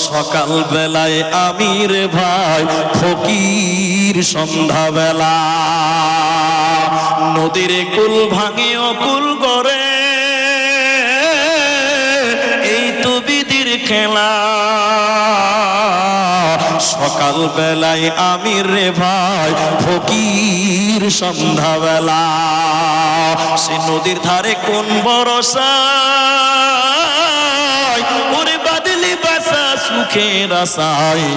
সকাল বেলায় আমি রে ভাই ফকির, সন্ধ্যাবেলা নদীর কুল ভাঙে অকুল গড়ে, এই তো বিধির খেলা। সকাল বেলায় আমি রে ভাই ফকির, সন্ধ্যাবেলা সে নদীর ধারে কোন ভরসা, ওরে বাদলি বাসা সুখের আশায়,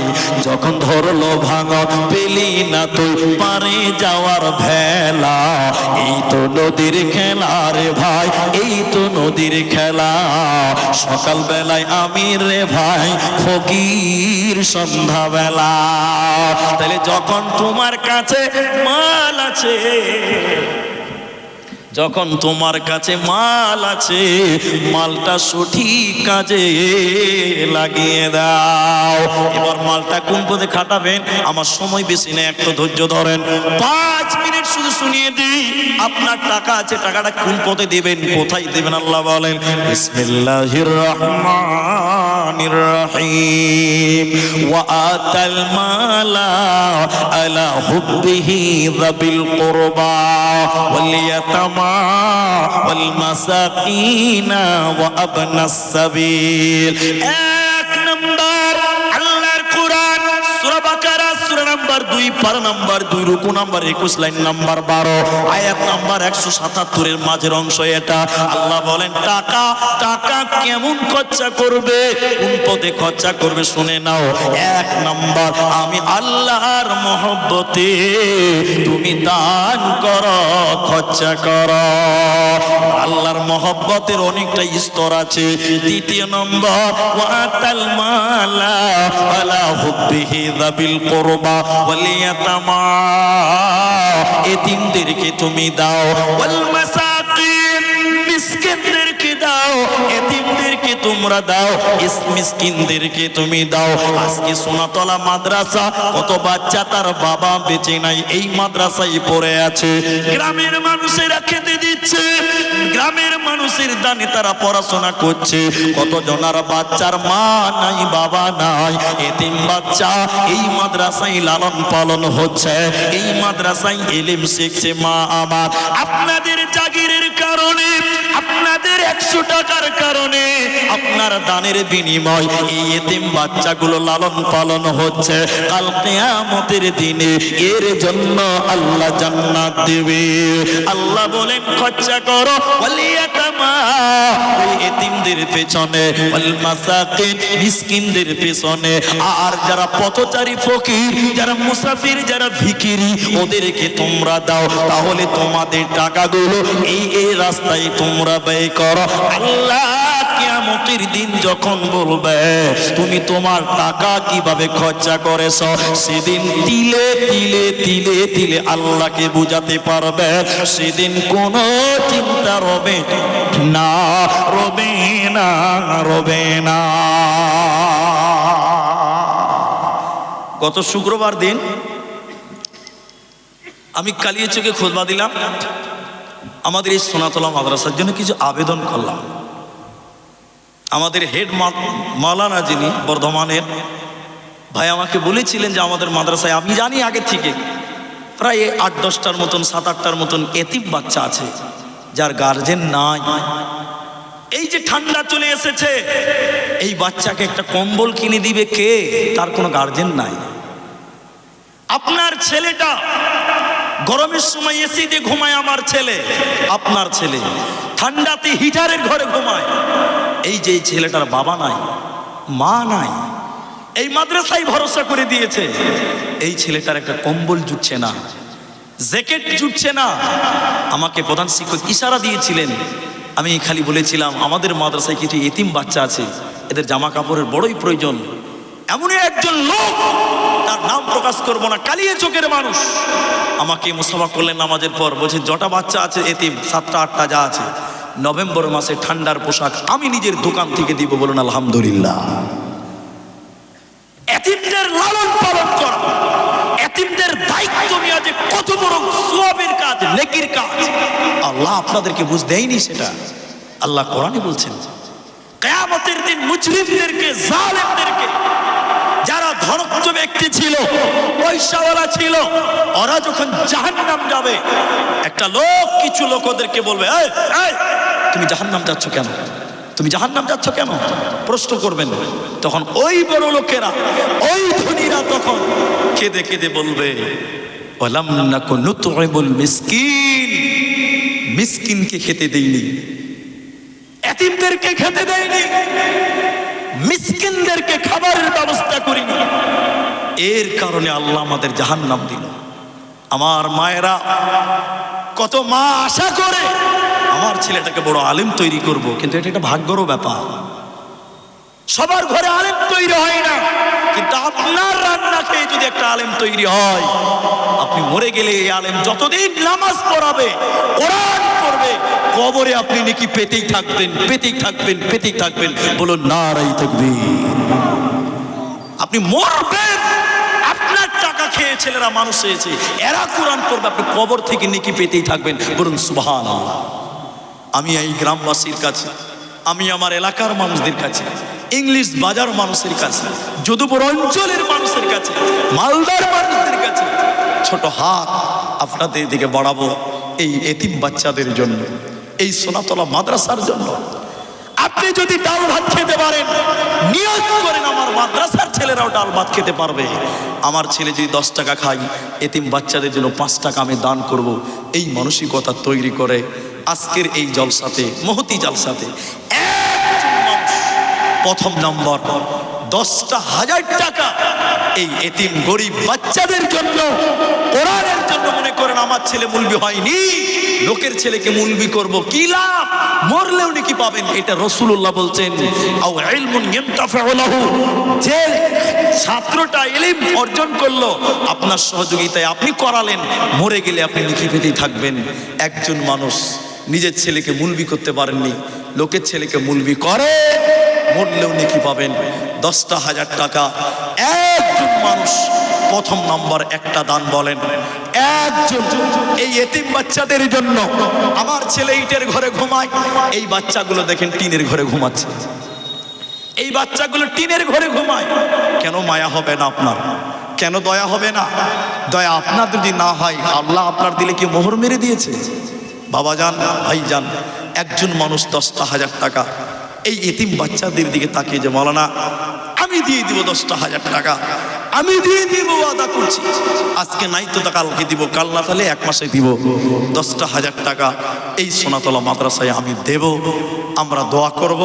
যখন ধরলো ভাঙা পেলি না তুই পারে যাওয়ার ভেলা। এই তো নদীর খেলা রে ভাই, এই তো নদীর খেলা। সকাল বেলায় আমি রে ভাই ফকির, সন্ধ্যাবেলা। তাহলে যখন তোমার কাছে মাল আছে, যখন তোমার কাছে মাল আছে, মালটা সঠিক কাজে লাগিয়ে দাও। এবার মালটা কোন পথে খাটাবেন আমার সময় বেশি নেই, একটু ধৈর্য ধরেন, 5 মিনিট শুধু শুনিয়ে দিই। আপনার টাকা আছে, টাকাটা কোন পথে দিবেন, কোথায় দিবেন? আল্লাহ বলেন বিসমিল্লাহির রহমানির রহিম, ওয়া আতাল মালা আলা হুব্বিহি যাবিল কুরবা ওয়াল ইয়াতামা والمساكين وابن السبيل। 1 নম্বর আল্লাহর কোরআন সূরা বাকারা সূরা নাম্বার 2 পারা নাম্বার 2 রুকু নাম্বার 21 লাইন নাম্বার 12 আয়াত নাম্বার 177 এর মাঝের অংশ এটা। আল্লাহ বলেন টাকা টাকা কেমন খরচা করবে, কোন পথে খরচা করবে শুনে নাও। 1 নম্বর আমি আল্লাহর মহব্বতে তুমি দান করো, খরচা করো। আল্লাহর মহব্বতের অনেকটা স্তর আছে। 2 নম্বর ওয়াতাল মালা আলা হুব্বিহি যাবিল কুরবা ওয়াল ইয়াতামা, এতিমদেরকে তুমি দাও, ওয়াল মাসাকিন মিসকিনদেরকে দাও, এতিমদেরকে তোমরা দাও, মিসকিনদেরকে তুমি দাও। আজকে সোনাতলা মাদ্রাসা কত বাচ্চা তার বাবা বেঁচে নাই, এই মাদ্রাসায় পড়ে আছে। গ্রামের মানুষেরা খেতে দিচ্ছে, গ্রামের মানুষের দানে তারা পড়াশোনা করছে। কত জনার বাচ্চার মা নাই, বাবা নাই, এতিম বাচ্চা এই মাদ্রাসায় লালন পালন হচ্ছে, এই মাদ্রাসায় ইলম শিখছে। মা আমার, আপনাদের জাগিরের কারণে, আপনাদের 100 টাকার কারণে, আপনার দানের বিনিময় এই এতিম বাচ্চাগুলো লালন পালন হচ্ছে। কাল কিয়ামতের দিনে এর জন্য আল্লাহ জান্নাত দেবে। আল্লাহ বলেন খরচা করো ওয়ালিয়াতামা, ওই এতিমদের পেছনে, ওয়াল মাসাকিন মিসকিনদের পেছনে। আর যারা পথচারী ফকির, যারা মুসাফির, যারা ভিখিরি, ওদেরকে তোমরা দাও। তাহলে তোমাদের টাকাগুলো এই রাস্তায় তোমরা ব্যয় করো। আল্লাহ কিয়ামতের দিন যখন বলবে তুমি তোমার টাকা কিভাবে খরচা করেছো, সেদিন তিলে তিলে তিলে তিলে আল্লাহকে বুঝাতে পারবে। সেদিন কোনো চিন্তা রবে না, রবে না, রবে না। গত শুক্রবার দিন আমি কালিয়াচকে খোঁজবা দিলাম, আমাদের এই সোনাতলা মাদ্রাসার জন্য কিছু আবেদন করলাম। আমাদের হেড মাওলানা যিনি বর্ধমানের ভাই আমাকে বলেছিলেন যে আমাদের মাদ্রাসায়, আমি জানি আগে থেকে প্রায় 8-10টার মতন 7-8টার মতন এতিম বাচ্চা আছে যার গার্জেন নাই। এই যে ঠান্ডা চলে এসেছে, এই বাচ্চাকে একটা কম্বল কিনে দিবে কে? তার কোনো গার্জেন নাই। আপনার ছেলেটা গরমের সময় এসিতে ঘুমায়, আমার ছেলে, আপনার ছেলে ঠান্ডাতে হিটারের ঘরে ঘুমায়। এই যে ছেলেটার বাবা নাই, মা নাই, এই মাদ্রাসায় ভরসা করে দিয়েছে, এই ছেলেটার একটা কম্বল জুটছে না, জ্যাকেট জুটছে না। আমাকে প্রধান শিক্ষক ইশারা দিয়েছিলেন, আমি খালি বলেছিলাম আমাদের মাদ্রাসায় কিছু এতিম বাচ্চা আছে, এদের জামা কাপড়ের বড়ই প্রয়োজন। এমনই একজন লোক, তার নাম প্রকাশ করব না, কালিয়াচকের মানুষ, আমাকে মুসাফা করলেন নামাজের পর, বলছে যটা বাচ্চা আছে এতিম 7টা-8টা যা আছে, নভেম্বর মাসে ঠান্ডার পোশাক আমি নিজের দোকান থেকে দিব। বলুন আলহামদুলিল্লাহ। এতিমদের লালন পালন করা, এতিমদের দায়িত্ব নেওয়া যে কত বড় সওয়াবের কাজ, নেকির কাজ, আল্লাহ আপনাদেরকে বুঝ দেয়নি সেটা। আল্লাহ কোরআনে বলছেন কিয়ামতের দিন মুজরিমদেরকে, জালেমদেরকে, যারা ধনজ্ঞ ব্যক্তি ছিল, পয়সাওয়ালা ছিল, ওরা যখন জাহান্নাম যাবে, একটা লোক, কিছু লোক ওদেরকে বলবে, এই এই তুমি জাহান্নাম যাচ্ছ কেন, তুমি জাহান্নাম যাচ্ছ কেন প্রশ্ন করবেন। তখন ওই বড় লোকেরা, ওই ধনীরা তখন কেঁদে কেঁদে বলবে, ওয়ালাম নাকু নুতইমুল মিসকিন, মিসকিনকে খেতে দেইনি, এতিমদেরকে খেতে দেয়নি, মিসকিনদেরকে খাবারের ব্যবস্থা করিনি, এর কারণে আল্লাহ আমাদের জাহান্নাম দিল। আমার মায়েরা, কত মা আশা করে আমার ছেলেটাকে বড় আলেম তৈরি করব, কিন্তু এটা একটা ভাগ্যেরও ব্যাপার। সবার ঘরে আলেম তৈরি হয় না, কিন্তু আপনার রান্না খেয়ে যদি একটা আলেম তৈরি হয়, আপনি মরে গেলে এই আলেম যতদিন নামাজ পড়াবে, কোরআন পড়বে, কবরে আপনি নাকি পেতেই থাকবেন, পেতেই থাকবেন, পেতেই থাকবেন। বলুন নারায়ে তাকবীর। আপনি মরবেন, আপনার টাকা খেয়ে ছেলেরা মানুষ হয়েছে, এরা কোরআন পড়বে, আপনি কবর থেকে নাকি পেতেই থাকবেন। বলুন সুবহানাল্লাহ। আমি এই গ্রামবাসীর কাছে, আমি আমার এলাকার মানুষদের কাছে, ইংলিশ বাজার মানুষের কাছে, যদুপুর অঞ্চলের মানুষের কাছে, মালদার মানুষদের কাছে ছোট হাত আপনাদের দিকে বাড়াবো, এই এতিম বাচ্চাদের জন্য, এই সোনাতলা মাদ্রাসার জন্য। আপনি যদি ডাল ভাত খেতে পারেন, নিয়ত করেন আমার মাদ্রাসার ছেলেরাও ডাল ভাত খেতে পারবে। আমার ছেলে যদি 10 টাকা খায়, এতিম বাচ্চাদের জন্য 5 টাকা আমি দান করব, এই মানসিকতা তৈরি করে আজকের এই জলসাতে, মহতি জলসাতে একজন মানুষ প্রথম নম্বর 10,000 টাকা এই এতিম গরিব বাচ্চাদের জন্য, কোরআনের জন্য মনে করেন আমার ছেলে মুলবি হয়নি, লোকের ছেলেকে মুলবি করব, কি লাভ, মরলেও নাকি পাবেন। এটা রাসূলুল্লাহ বলছেন, আও ইলমুন ইয়ানতাফিউ লাহু, যে ছাত্রটা ইলম অর্জন করলো আপনার সহযোগিতায়, আপনি করালেন, মরে গেলে আপনি নাকি পেতেই থাকবেন। একজন মানুষ নিজের ছেলেকে মুলবি করতে পারেননি, লোকের ছেলেকে মুলবি করে, মরলেও নাকি পাবেন 10,000 টাকা। একজন মানুষ প্রথম নম্বর একটা দান বলেন, একজন এই এতিম বাচ্চাদের জন্য। আমার ছেলে ইটের ঘরে ঘুমায়, এই বাচ্চাগুলো দেখেন টিনের ঘরে ঘুমাচ্ছে, এই বাচ্চাগুলো টিনের ঘরে ঘুমায়। কেন মায়া হবে না আপনার? কেন দয়া হবে না? দয়া আপনার যদি না হয়, আল্লাহ আপনার দিলে কি মোহর মেরে দিয়েছে? বাবা যান, ভাই যান, একজন মানুষ 10,000 টাকা এই এতিম বাচ্চাদের দিকে তাকিয়ে যে, মাওলানা আমি দিয়ে দিব 10,000 টাকা, আমি দিয়ে দিব, ওয়াদা করছি, আজকে নাই তো কালকে দিব, কাল না তাহলে 1 মাসে দিব, 10,000 টাকা এই সোনাতলা মাদ্রাসায় আমি দেব। আমরা দোয়া করব,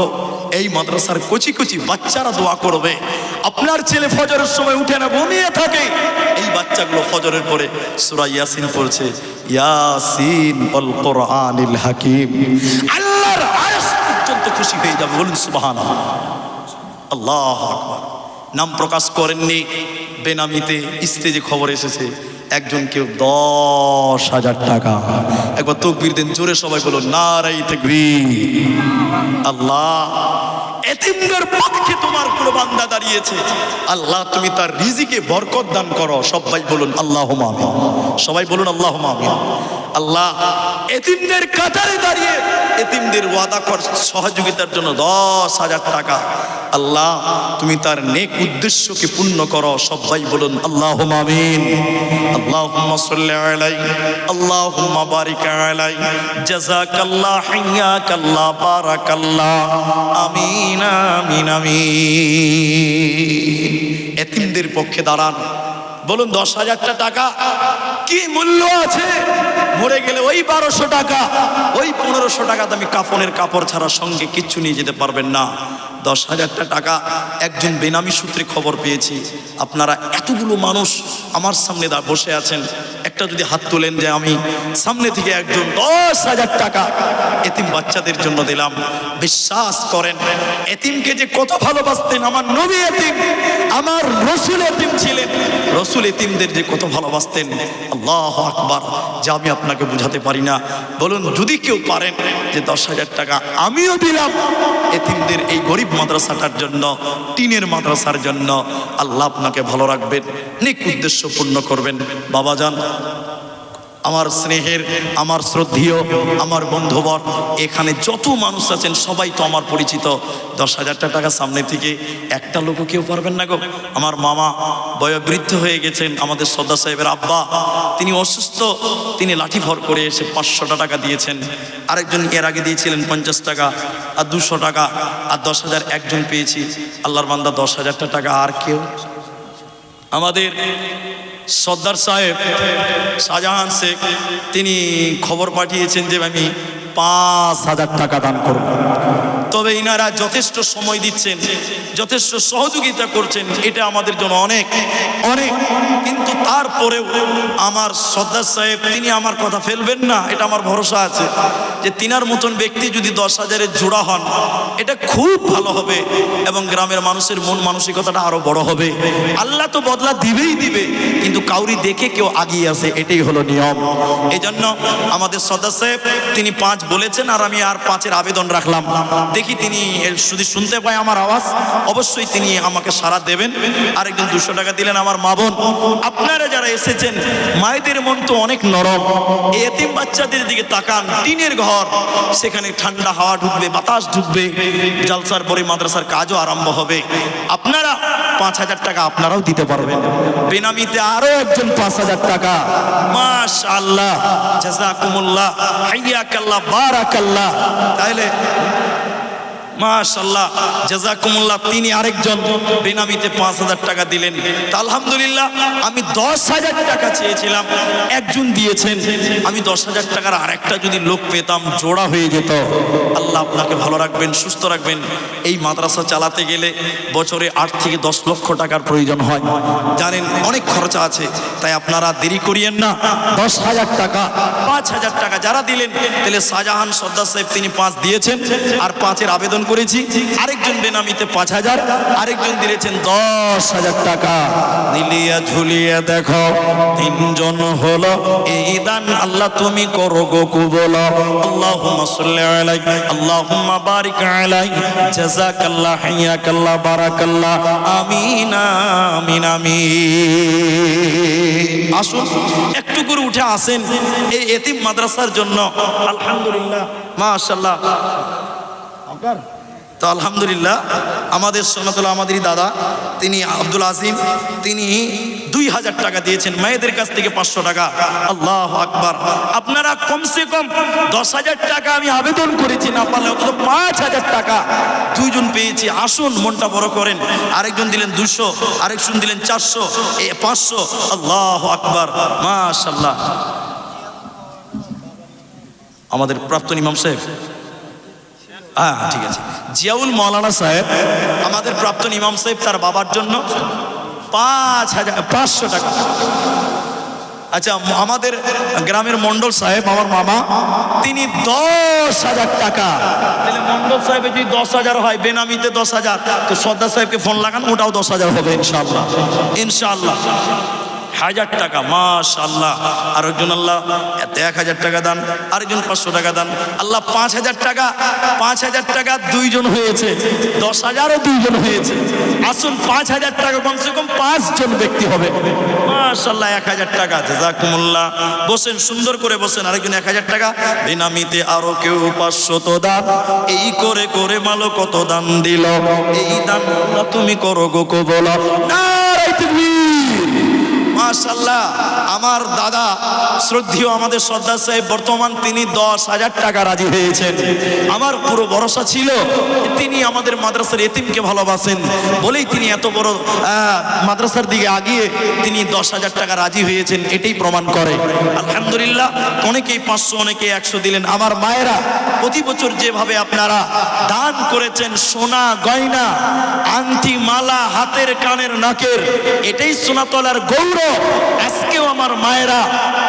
এই মাদ্রাসার কচি কচি বাচ্চারা দোয়া করবে। আপনার ছেলে ফজরের সময় উঠে না, ঘুমিয়ে থাকে, এই বাচ্চাগুলো ফজরের পরে সূরা ইয়াসিন পড়ছে, ইয়াসিন ওয়াল কোরআনিল হাকিম, আল্লাহর আরশ পর্যন্ত খুশি হয়ে যাবে। বলুন সুবহানাল্লাহ। আল্লাহু আকবার। নাম প্রকাশ করেননি, বেনামিতে স্টেজে খবর এসেছে, একজনকে 10,000 টাকা। একবার তাকবীর দেন জোরে সবাই, বলুন নারায়ে তাকবীর। আল্লাহ, এতিমদের পক্ষে তোমার কোনো বান্দা দাঁড়িয়েছে, আল্লাহ তুমি তার রিজিকে বরকত দান করো। সবাই বলুন আল্লাহুম্মা আমিন। সবাই বলুন আল্লাহুম্মা আমিন। আল্লাহ এতিমদের কাতারে দাঁড়িয়ে এতিমদের ওয়াদা কর সহযোগিতার জন্য 10,000 টাকা। আল্লাহ তুমি তার নেক উদ্দেশ্যকে পূর্ণ করো। সবাই বলুন আল্লাহুম্মা আমিন। আল্লাহুম্মা সাল্লি আলাইহি আল্লাহুম্মা বারিক আলাইহি জাযাকাল্লাহ হাইয়াকাল্লাহ বারাকাল্লাহ। আমিন আমিন আমিন। এতিমদের পক্ষে দাঁড়ান। বলুন 10,000 টাকা কি মূল্য আছে? মরে গেলে ওই 1200 টাকা, ওই 1500 টাকা দামি কাফনের কাপড় ছাড়া সঙ্গে কিচ্ছু নিয়ে যেতে পারবেন না। 10,000 টাকা একজন বেনামি সূত্রে খবর পেয়েছি। আপনারা এতগুলো মানুষ আমার সামনে বসে আছেন, একটা যদি হাত তোলেন যে আমি সামনে থেকে একজন 10,000 টাকা এতিম বাচ্চাদের জন্য দিলাম। বিশ্বাস করেন এতিমকে যে কত ভালোবাসতেন। আমার নবী এতিম, আমার রসুল এতিম ছিলেন। রসুল এতিমদের যে কত ভালোবাসতেন, আল্লাহু আকবার, যা আমি আপনাকে বুঝাতে পারি না। বলুন যদি কেউ পারেন যে 10,000 টাকা আমিও দিলাম এতিমদের এই গরিব মাদ্রাসাটার জন্য, টিনের মাদ্রাসার জন্য, আল্লাহ আপনাকে ভালো রাখবেন, নেক উদ্দেশ্য পূর্ণ করবেন। বাবাজান, আমার স্নেহের, আমার শ্রদ্ধেয়, আমার বন্ধুবর, এখানে যত মানুষ আছেন সবাই তো আমার পরিচিত। 10,000 টাকা সামনে থেকে একটা লোকও কেউ পারবেন না গো। আমার মামা বয়োবৃদ্ধ হয়ে গেছেন, আমাদের সর্দার সাহেবের আব্বা, তিনি অসুস্থ, তিনি লাঠি ভর করে এসে 500 টাকা দিয়েছেন। আরেকজন এর আগে দিয়েছিলেন 50 টাকা আর 200 টাকা আর 10,000 একজন পেয়েছি। আল্লাহর বান্দা 10,000 টাকা। আর কেউ? আমাদের সর্দার সাহেব শাহজাহান শেখ, তিনি খবর পাঠিয়েছেন যে আমি 5,000 টাকা দান করব। তবে ইনারা যথেষ্ট সময় দিচ্ছেন, যথেষ্ট সহযোগিতা করছেন, এটা আমাদের জন্য অনেক অনেক। কিন্তু তারপরেও আমার সর্দার সাহেব তিনি আমার কথা ফেলবেন না, এটা আমার ভরসা আছে যে তিনার মতন ব্যক্তি যদি 10,000-এর জোড়া হন এটা খুব ভালো হবে এবং গ্রামের মানুষের মন মানসিকতাটা আরো বড় হবে। আল্লাহ তো বদলা দিবেই দিবে, কিন্তু কাউরি দেখে কেউ আগিয়ে আসে, এটাই হলো নিয়ম। এই জন্য আমাদের সর্দার সাহেব তিনি 5 বলেছেন আর আমি আর 5-এর আবেদন রাখলাম। দেখি তিনি যদি শুনতে পায় আমার আওয়াজ, অবশ্যই তিনি আমাকে সাড়া দেবেন। আরেকজন 200 টাকা দিলেন আমার মা বোন। আপনারা যারা এসেছেন, মায়েদের মন তো অনেক নরম। এই এতিম বাচ্চাদের দিকে তাকান, টিনের ঘর, সেখানে ঠান্ডা হাওয়া ঢুকবে, বাতাস ঢুকবে, জালসার পরে মাদ্রাসার কাজও আরম্ভ হবে। আপনারা 5,000 টাকা আপনারাও দিতে পারবেন। বেনামিতে আরো একজন 5,000 টাকা। মাশাআল্লাহ, জাযাকুমুল্লাহ, হাইয়াকাল্লাহ, বারাকাল্লাহ। তাহলে মাশাআল্লাহ, জাযাকুমুল্লাহ, তিনি আরেকজন বেনামিতে 5,000 টাকা দিলেন। তা আলহামদুলিল্লাহ, আমি 10,000 টাকা চেয়েছিলাম, একজন দিয়েছেন। আমি 10,000 টাকার আরেকটা যদি লোক পেতাম জোড়া হয়ে যেত। আল্লাহ আপনাকে ভালো রাখবেন, সুস্থ রাখবেন। এই মাদ্রাসা চালাতে গেলে বছরে 8 থেকে 10 লক্ষ টাকার প্রয়োজন হয়, জানেন, অনেক খরচা আছে। তাই আপনারা দেরি করিয়েন না। 10,000 টাকা, 5,000 টাকা যারা দিলেন, তাহলে শাহজাহান সর্দার সাহেব তিনি 5 দিয়েছেন আর 5-এর আবেদন করেছি। আরেকজন বেনামিতে 5,000, আরেকজন দিয়েছেন 10,000 টাকা। দিলিয়া ঝুলিয়ে দেখো 3 জন হলো এই দান, আল্লাহ তুমি করো গো কবুল। আল্লাহুম্মা সাল্লি আলাইহি আল্লাহুম্মা বারিক আলাইহি জাযাকাল্লাহ হাইয়াকাল্লাহ বারাকাল্লাহ। আমিন আমিন আমিন। আসুন একটু করে উঠে আসেন এই এতিম মাদ্রাসার জন্য। আলহামদুলিল্লাহ, মাশাআল্লাহ। তো আলহামদুলিল্লাহ, আমাদের সোনাতুল্লাহ আমাদেরই দাদা, তিনি আব্দুল আজিম, তিনি 2,000 টাকা দিয়েছেন, মায়েদের কাছ থেকে 500 টাকা। আল্লাহু আকবার। আপনারা কমসে কম 10,000 টাকা আমি আবেদন করেছি, না পারলে অন্তত 5,000 টাকা 2 জন পেয়েছি। আসুন মনটা বড় করেন। আরেকজন দিলেন 200, আরেকজন দিলেন 400, 500। আল্লাহু আকবার, মাশাআল্লাহ। আমাদের প্রাক্তন ইমাম সাহেব, হ্যাঁ ঠিক আছে, জিয়াউল মৌলানা সাহেব, আমাদের প্রাক্তন ইমাম সাহেব, তার বাবার জন্য 5,500 টাকা। আচ্ছা, আমাদের গ্রামের মন্ডল সাহেব, আমার মামা, তিনি 10,000 টাকা। তাহলে মন্ডল সাহেবের যদি 10,000 হয়, বেনামিতে 10,000, তো সর্দার সাহেবকে ফোন লাগান, ওটাও 10,000 হবে ইনশাআল্লাহ, ইনশাআল্লাহ। 1000 টাকা, মাশাআল্লাহ। আরেকজন আল্লাহ 1000 টাকা দান, আরেকজন 500 টাকা দান। আল্লাহ 5000 টাকা, 5000 টাকা দুইজন হয়েছে, 10,000ও দুইজন হয়েছে। আসুন 5000 টাকা কমসে কম 5 জন ব্যক্তি হবে, মাশাআল্লাহ। 1000 টাকা, জাযাকুমুল্লাহ। বসেন, সুন্দর করে বসেন। আরেকজন 1000 টাকা, বেনামিতে আরো কেউ 500 দান। এই করে করে মালো কত দান দিল। এই দান আল্লাহ তুমি করো গো কবুল। নারে তাকবীর, মাশাআল্লাহ। আমার দাদা শ্রদ্ধেয় আমাদের সর্দার সাহেব বর্তমান তিনি 10,000 টাকা রাজি হয়েছেন। আমার পুরো ভরসা ছিল তিনি আমাদের মাদ্রাসার এতিমকে ভালোবাসেন বলেই তিনি এত বড় মাদ্রাসার দিকে আগিয়ে তিনি 10,000 টাকা রাজি হয়েছেন, এটাই প্রমাণ করে। আলহামদুলিল্লাহ। অনেকেই 500, অনেকে 100 দিলেন। আমার মায়েরা প্রতি বছর যেভাবে আপনারা দান করেছেন, সোনা গয়না, আংটি, মালা, হাতের কানের নাকের, এটাই সোনাতলার গৌরব। আজকেও আমার মায়েরা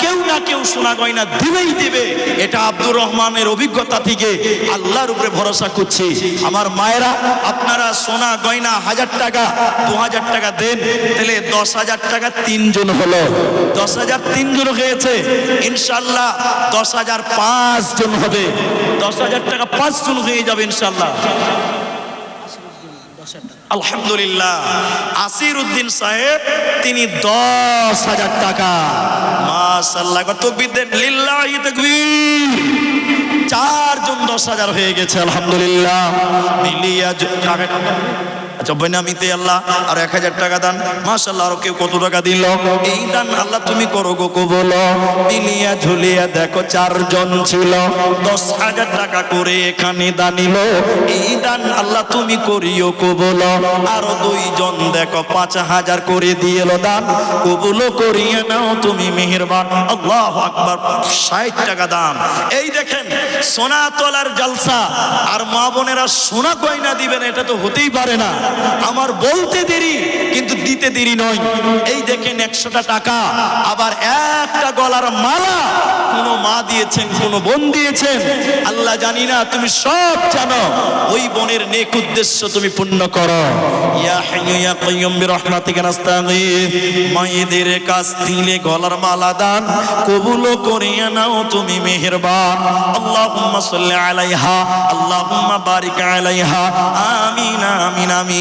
কেউ না কেউ সোনা গয়না দিবেই দিবে, এটা আব্দুর রহমানের অভিজ্ঞতা থেকে আল্লাহর উপরে ভরসা করছি। আমার মায়েরা আপনারা সোনা গয়না 1000 টাকা 2000 টাকা দেন, তাহলে 10,000 টাকা 3 জন হলো, 10,000 3 জন হয়েছে। ইনশাআল্লাহ 10,000 5 জন হবে, 10,000 টাকা 5 জন হয়ে যাবে ইনশাআল্লাহ। আলহামদুলিল্লাহ। আসির উদ্দিন সাহেব তিনি 10,000 টাকা, মাশাআল্লাহ। তাকবীর দেন, লিল্লাহি তাকবীর। 4 জন 10,000 হয়ে গেছে, আলহামদুলিল্লাহ। মিলিয়া আচ্ছা, বেনামিতে আল্লাহ আর 1000 টাকা দান, মাশাআল্লাহ। আরো কেউ কত টাকা দিল। এই দান আল্লাহ তুমি করো গো কবুল। মিলিয়া ঝুলিয়া দেখো 4 জন ছিল, 10,000 টাকা করে এখানে দানিল। এই দান আল্লাহ তুমি করিও কবুল। আরো 2 জন দেখো 5,000 করে দিয়েল দান, কবুল করিয়ে নাও তুমি মেহেরবান। আল্লাহু আকবার। 60 টাকা দান। এই দেখেন সোনা তোলার জলসা, আর মা বোনেরা সোনা গয়না দিবেন, এটা তো হতেই পারে না। আমার বলতে দেরি কিন্তু দিতে দেরি নয়। এই দেখেন 100টা টাকা, আবার একটা গলার মালা কোন মা দিয়েছেন, কোন বোন দিয়েছেন, আল্লাহ জানি না, তুমি সব জানো। ওই বোনের নেক উদ্দেশ্য তুমি পূর্ণ করো। ইয়া হাইয়্যু ইয়া কাইয়্যুম বিরহমাতিকা নাস্তাগীথ। মায়েদের কাছ দিলে গলার মালা দান, কবুল করিয়ে নাও তুমি মেহেরবান। আল্লাহুম্মা সাল্লি আলাইহা, আল্লাহুম্মা বারিক আলাইহা, আমিন আমিন আমিন।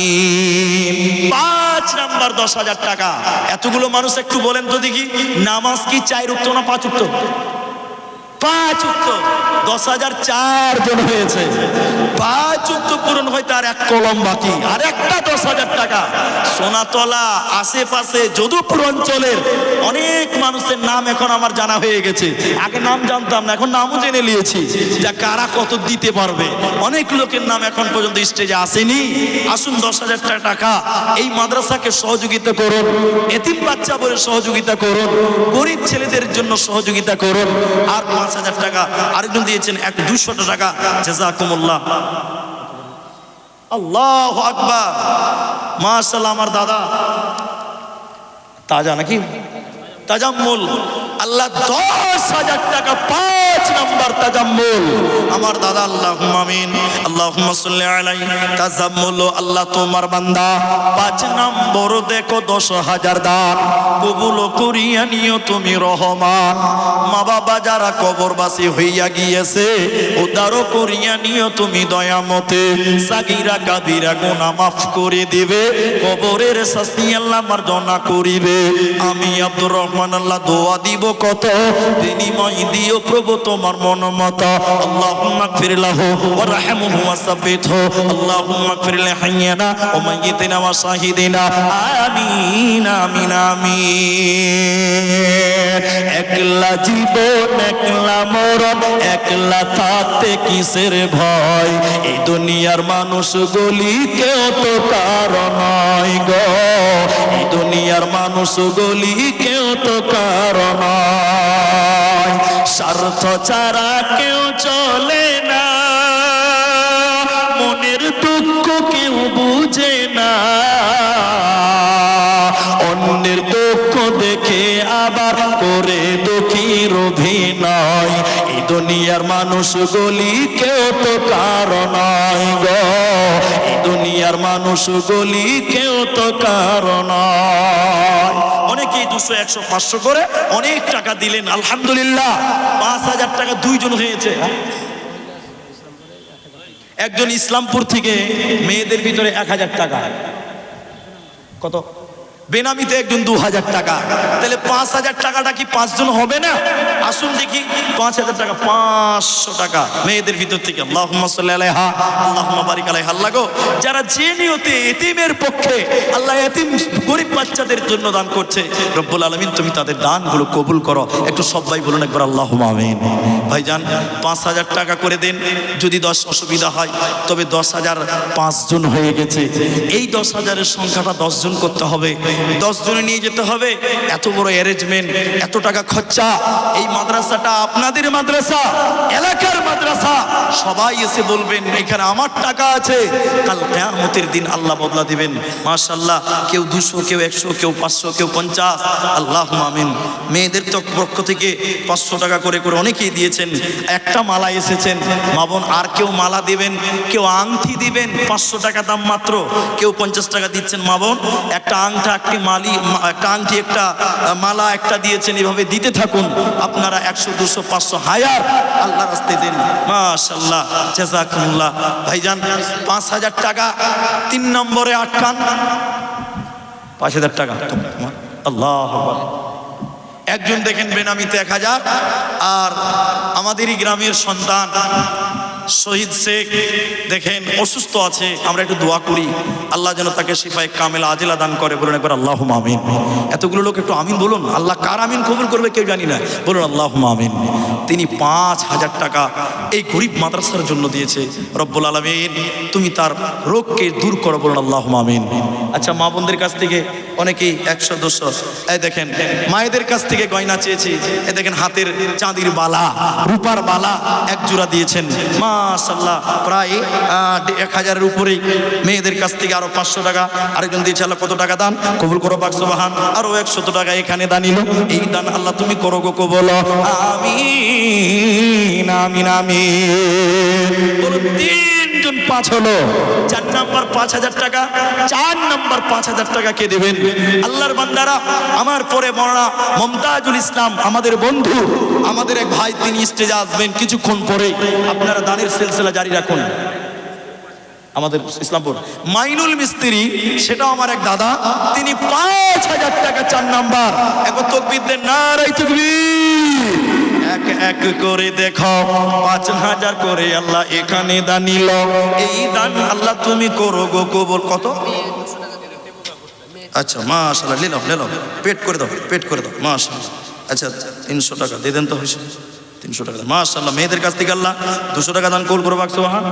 5 নাম্বার 10,000 টাকা। এতগুলো মানুষ একটু বলেন তো দেখি, নামাজ কি 4 ওয়াক্ত না 5 ওয়াক্ত? 5 ওয়াক্ত। 10,000 4 জন হয়েছে। 5 ওয়াক্ত পূরণ হইতে আর 1 কলম বাকি, আর একটা 10,000 টাকা। সোনাতলা আশেপাশে যদুপুর অঞ্চলের অনেক মানুষের নাম এখন আমার জানা হয়ে গেছে। আগে নাম জানতাম না, এখন নামও জেনে নিয়েছি যে কারা কত দিতে পারবে। অনেক লোকের নাম এখন পর্যন্ত স্টেজে আসেনি। আসুন 10,000 টাকা এই মাদ্রাসাকে সহযোগিতা করুন, এতিম বাচ্চা বলে সহযোগিতা করুন, গরিব ছেলেদের জন্য সহযোগিতা করুন। আর 5,000 টাকা আরেকজন দিয়েছেন 200 টাকা, জাযাকুমুল্লাহ। আল্লাহু আকবার, মাশাআল্লাহ। আমার দাদা তাজা নাকি তাজাম্মুল, আল্লাহ 10,000 টাকা 5 নাম্বার তাজাম্মুল। আমার দাদা আল্লাহুম্মা আমিন। আল্লাহুম্মা সাল্লি আলাইহি। তাজাম্মুল আল্লাহ তোমার বান্দা 5 নম্বর দেখো 10,000 দান, কবুল করিয়া নিও তুমি রহমান। মা বাবা যারা কবরবাসী হইয়া গিয়েছে, উদ্ধার করিয়া নিও তুমি দয়ামতে। সাগীরা কাবীরা গুনাহ মাফ করে দিবে, কবরের শাস্তি আল্লাহ মার্জনা করিবে। আমি আব্দুর রহমান আল্লাহ দোয়া দিব কত, বিনিময় দিও প্রভু তোমার মন মতো। আল্লাহুম্মা গফির লাহু ওয়া রাহমহু ওয়া সাব্বিতহু। আল্লাহুম্মা গফির লিহাইয়িনা ওয়া মাইয়িতিনা ওয়া শাহিদিনা। আমিন আমিন আমিন। একলা জীবন একলা মরণ, একলা থাকতে কিসের ভয়। এই দুনিয়ার মানুষ গলি কেউ তো কারণ নয় গো। এই দুনিয়ার মানুষ গলি কেউ তো কারণ নয়। স্বার্থ ছাড়া কেউ চলে না, মনের দুঃখ কেউ বুঝে না। অন্যের দুঃখ দেখে আবার করে দুঃখীর অভিনয়। এই দুনিয়ার মানুষগুলি কেউ তো কারো নয় গো, এই দুনিয়ার মানুষগুলি কেউ তো কারো নয়। অনেকেই 200, 100, 500 করে অনেক টাকা দিলেন, আলহামদুলিল্লাহ 5000 টাকা দুইজন হয়েছে। একজন ইসলামপুর থেকে মেয়েদের ভিতরে 1000 টাকা, কত বেনামিতে একজন 2000 টাকা, তাহলে 5000 টাকাটা কি 5 জন হবে না? আসুন দেখি 5000 টাকা, 500 টাকা মেয়েদের ভিতর থেকে। আল্লাহুম্মা সাল্লি আলাইহা আল্লাহুম্মা বারিক আলাইহা। আল্লাহ গো, যারা যে নিয়তে এতিমের পক্ষে আল্লাহ এতিম গরিব বাচ্চাদের জন্য দান করছে, রব্বুল আলামিন তুমি তাদের দানগুলো কবুল করো। একটু সবাই বলুন একবার আল্লাহুম্মা আমিন। ভাইজান 5000 টাকা করে দেন, যদি 10 অসুবিধা হয় তবে 10,000 5 জন হয়ে গেছে। এই 10,000-এর সংখ্যাটা 10 জন করতে হবে, 10 জনে নিয়ে যেতে হবে। এত বড় অ্যারেঞ্জমেন্ট, এত টাকা খরচা। এই মাদ্রাসাটা আপনাদের মাদ্রাসা, এলাকার মাদ্রাসা। সবাই এসে বলবেন এখানে আমার টাকা আছে। কাল কিয়ামতের দিন আল্লাহ বদলা দিবেন। মাশাআল্লাহ, কেউ 200, কেউ 100, কেউ 500, কেউ 50। আল্লাহুম্মা আমিন। মেয়েদের পক্ষ থেকে 500 টাকা করে করে অনেকেই দিয়েছেন। একটা মালা এসেছেন, মা বোন আর কেউ মালা দিবেন, কেউ আংটি দিবেন, 500 টাকা দাম মাত্র। কেউ 50 টাকা দিচ্ছেন মা বোন। একটা আংটা, একটি মালি, একটা আংটি, একটা মালা একটা দিয়েছেন। এভাবে দিতে থাকুন আপনারা। 100, 200, 500, 1000 আল্লাহ রাস্তায় দেন। মাশাআল্লাহ, জাযাকুমুল্লাহ। ভাইজান 5000 টাকা 3 নম্বরে আটকান। 5000 টাকা আল্লাহু আকবার। একজন দেখেন বেনামিতে 1000। আর আমাদেরই গ্রামের সন্তান শহীদ শেখ দেখেন অসুস্থ আছে, আমরা একটু দোয়া করি আল্লাহ যেন তাকে শিফায়ে কামেলা আজিলা দান করে। বলুন একবার আল্লাহুম্মা আমিন। এতগুলো লোক একটু আমিন বলুন। আল্লাহ কার আমিন কবুল করবে কেউ জানি না, বলুন আল্লাহুম্মা আমিন। তিনি 5000 টাকা এই গরিব মাদ্রাসার জন্য দিয়েছে। রব্বুল আলামিন তুমি তার রোগকে দূর করো, বলুন আল্লাহুম্মা আমিন। আচ্ছা, মা বোনদের কাছ থেকে অনেকেই 100, 200। এই দেখেন মায়েদের কাছ থেকে গয়না চেয়েছি। এই দেখেন হাতের চাঁদির বালা, রূপার বালা 1 জোড়া দিয়েছেন। মাশাআল্লাহ, প্রায় 1000-এর উপরেই। মেয়েদের কাছ থেকে আরো 500 টাকা আরেকজন দিয়েছে। আল্লাহ কত টাকা দান কবুল করো পাক সুবহান। আরো 100 টাকা এখানে দানিল। এই দান আল্লাহ তুমি করো গো কবুল। আমিন আমিন আমিন। বলুন 3 জন 5 হলো। 4 নাম্বার 5000 টাকা, 4 নাম্বার 5000 টাকা কে দেবেন? আল্লাহর বান্দারা, আমার পরে মওলানা মুমতাজুল ইসলাম আমাদের বন্ধু, আমাদের এক ভাই, তিনি স্টেজে আসবেন কিছুক্ষণ পরে। আপনারা দানের সিলসিলা জারি রাখুন। আমাদের ইসলামপুর মাইনুল মিস্ত্রি, সেটাও আমার এক দাদা, তিনি 5000 টাকা 4 নাম্বার। একবার তাকবীর দেন, নারায়ে তাকবীর। এক এক করে দেখো 5000 করে আল্লাহ এখানে দানিল। এই দান আল্লাহ তুমি করো গো কবুল। কত? আচ্ছা মাশাআল্লাহ, নিলাম নিলাম, পেট করে দাও, পেট করে দাও, মাশাআল্লাহ। আচ্ছা 300 টাকা দিয়ে দেন তো, হয়েছে 300 টাকা। মাশাআল্লাহ, মেয়েদের কাছ থেকে আল্লাহ 200 টাকা দান কবুল করো পাক সুবহান।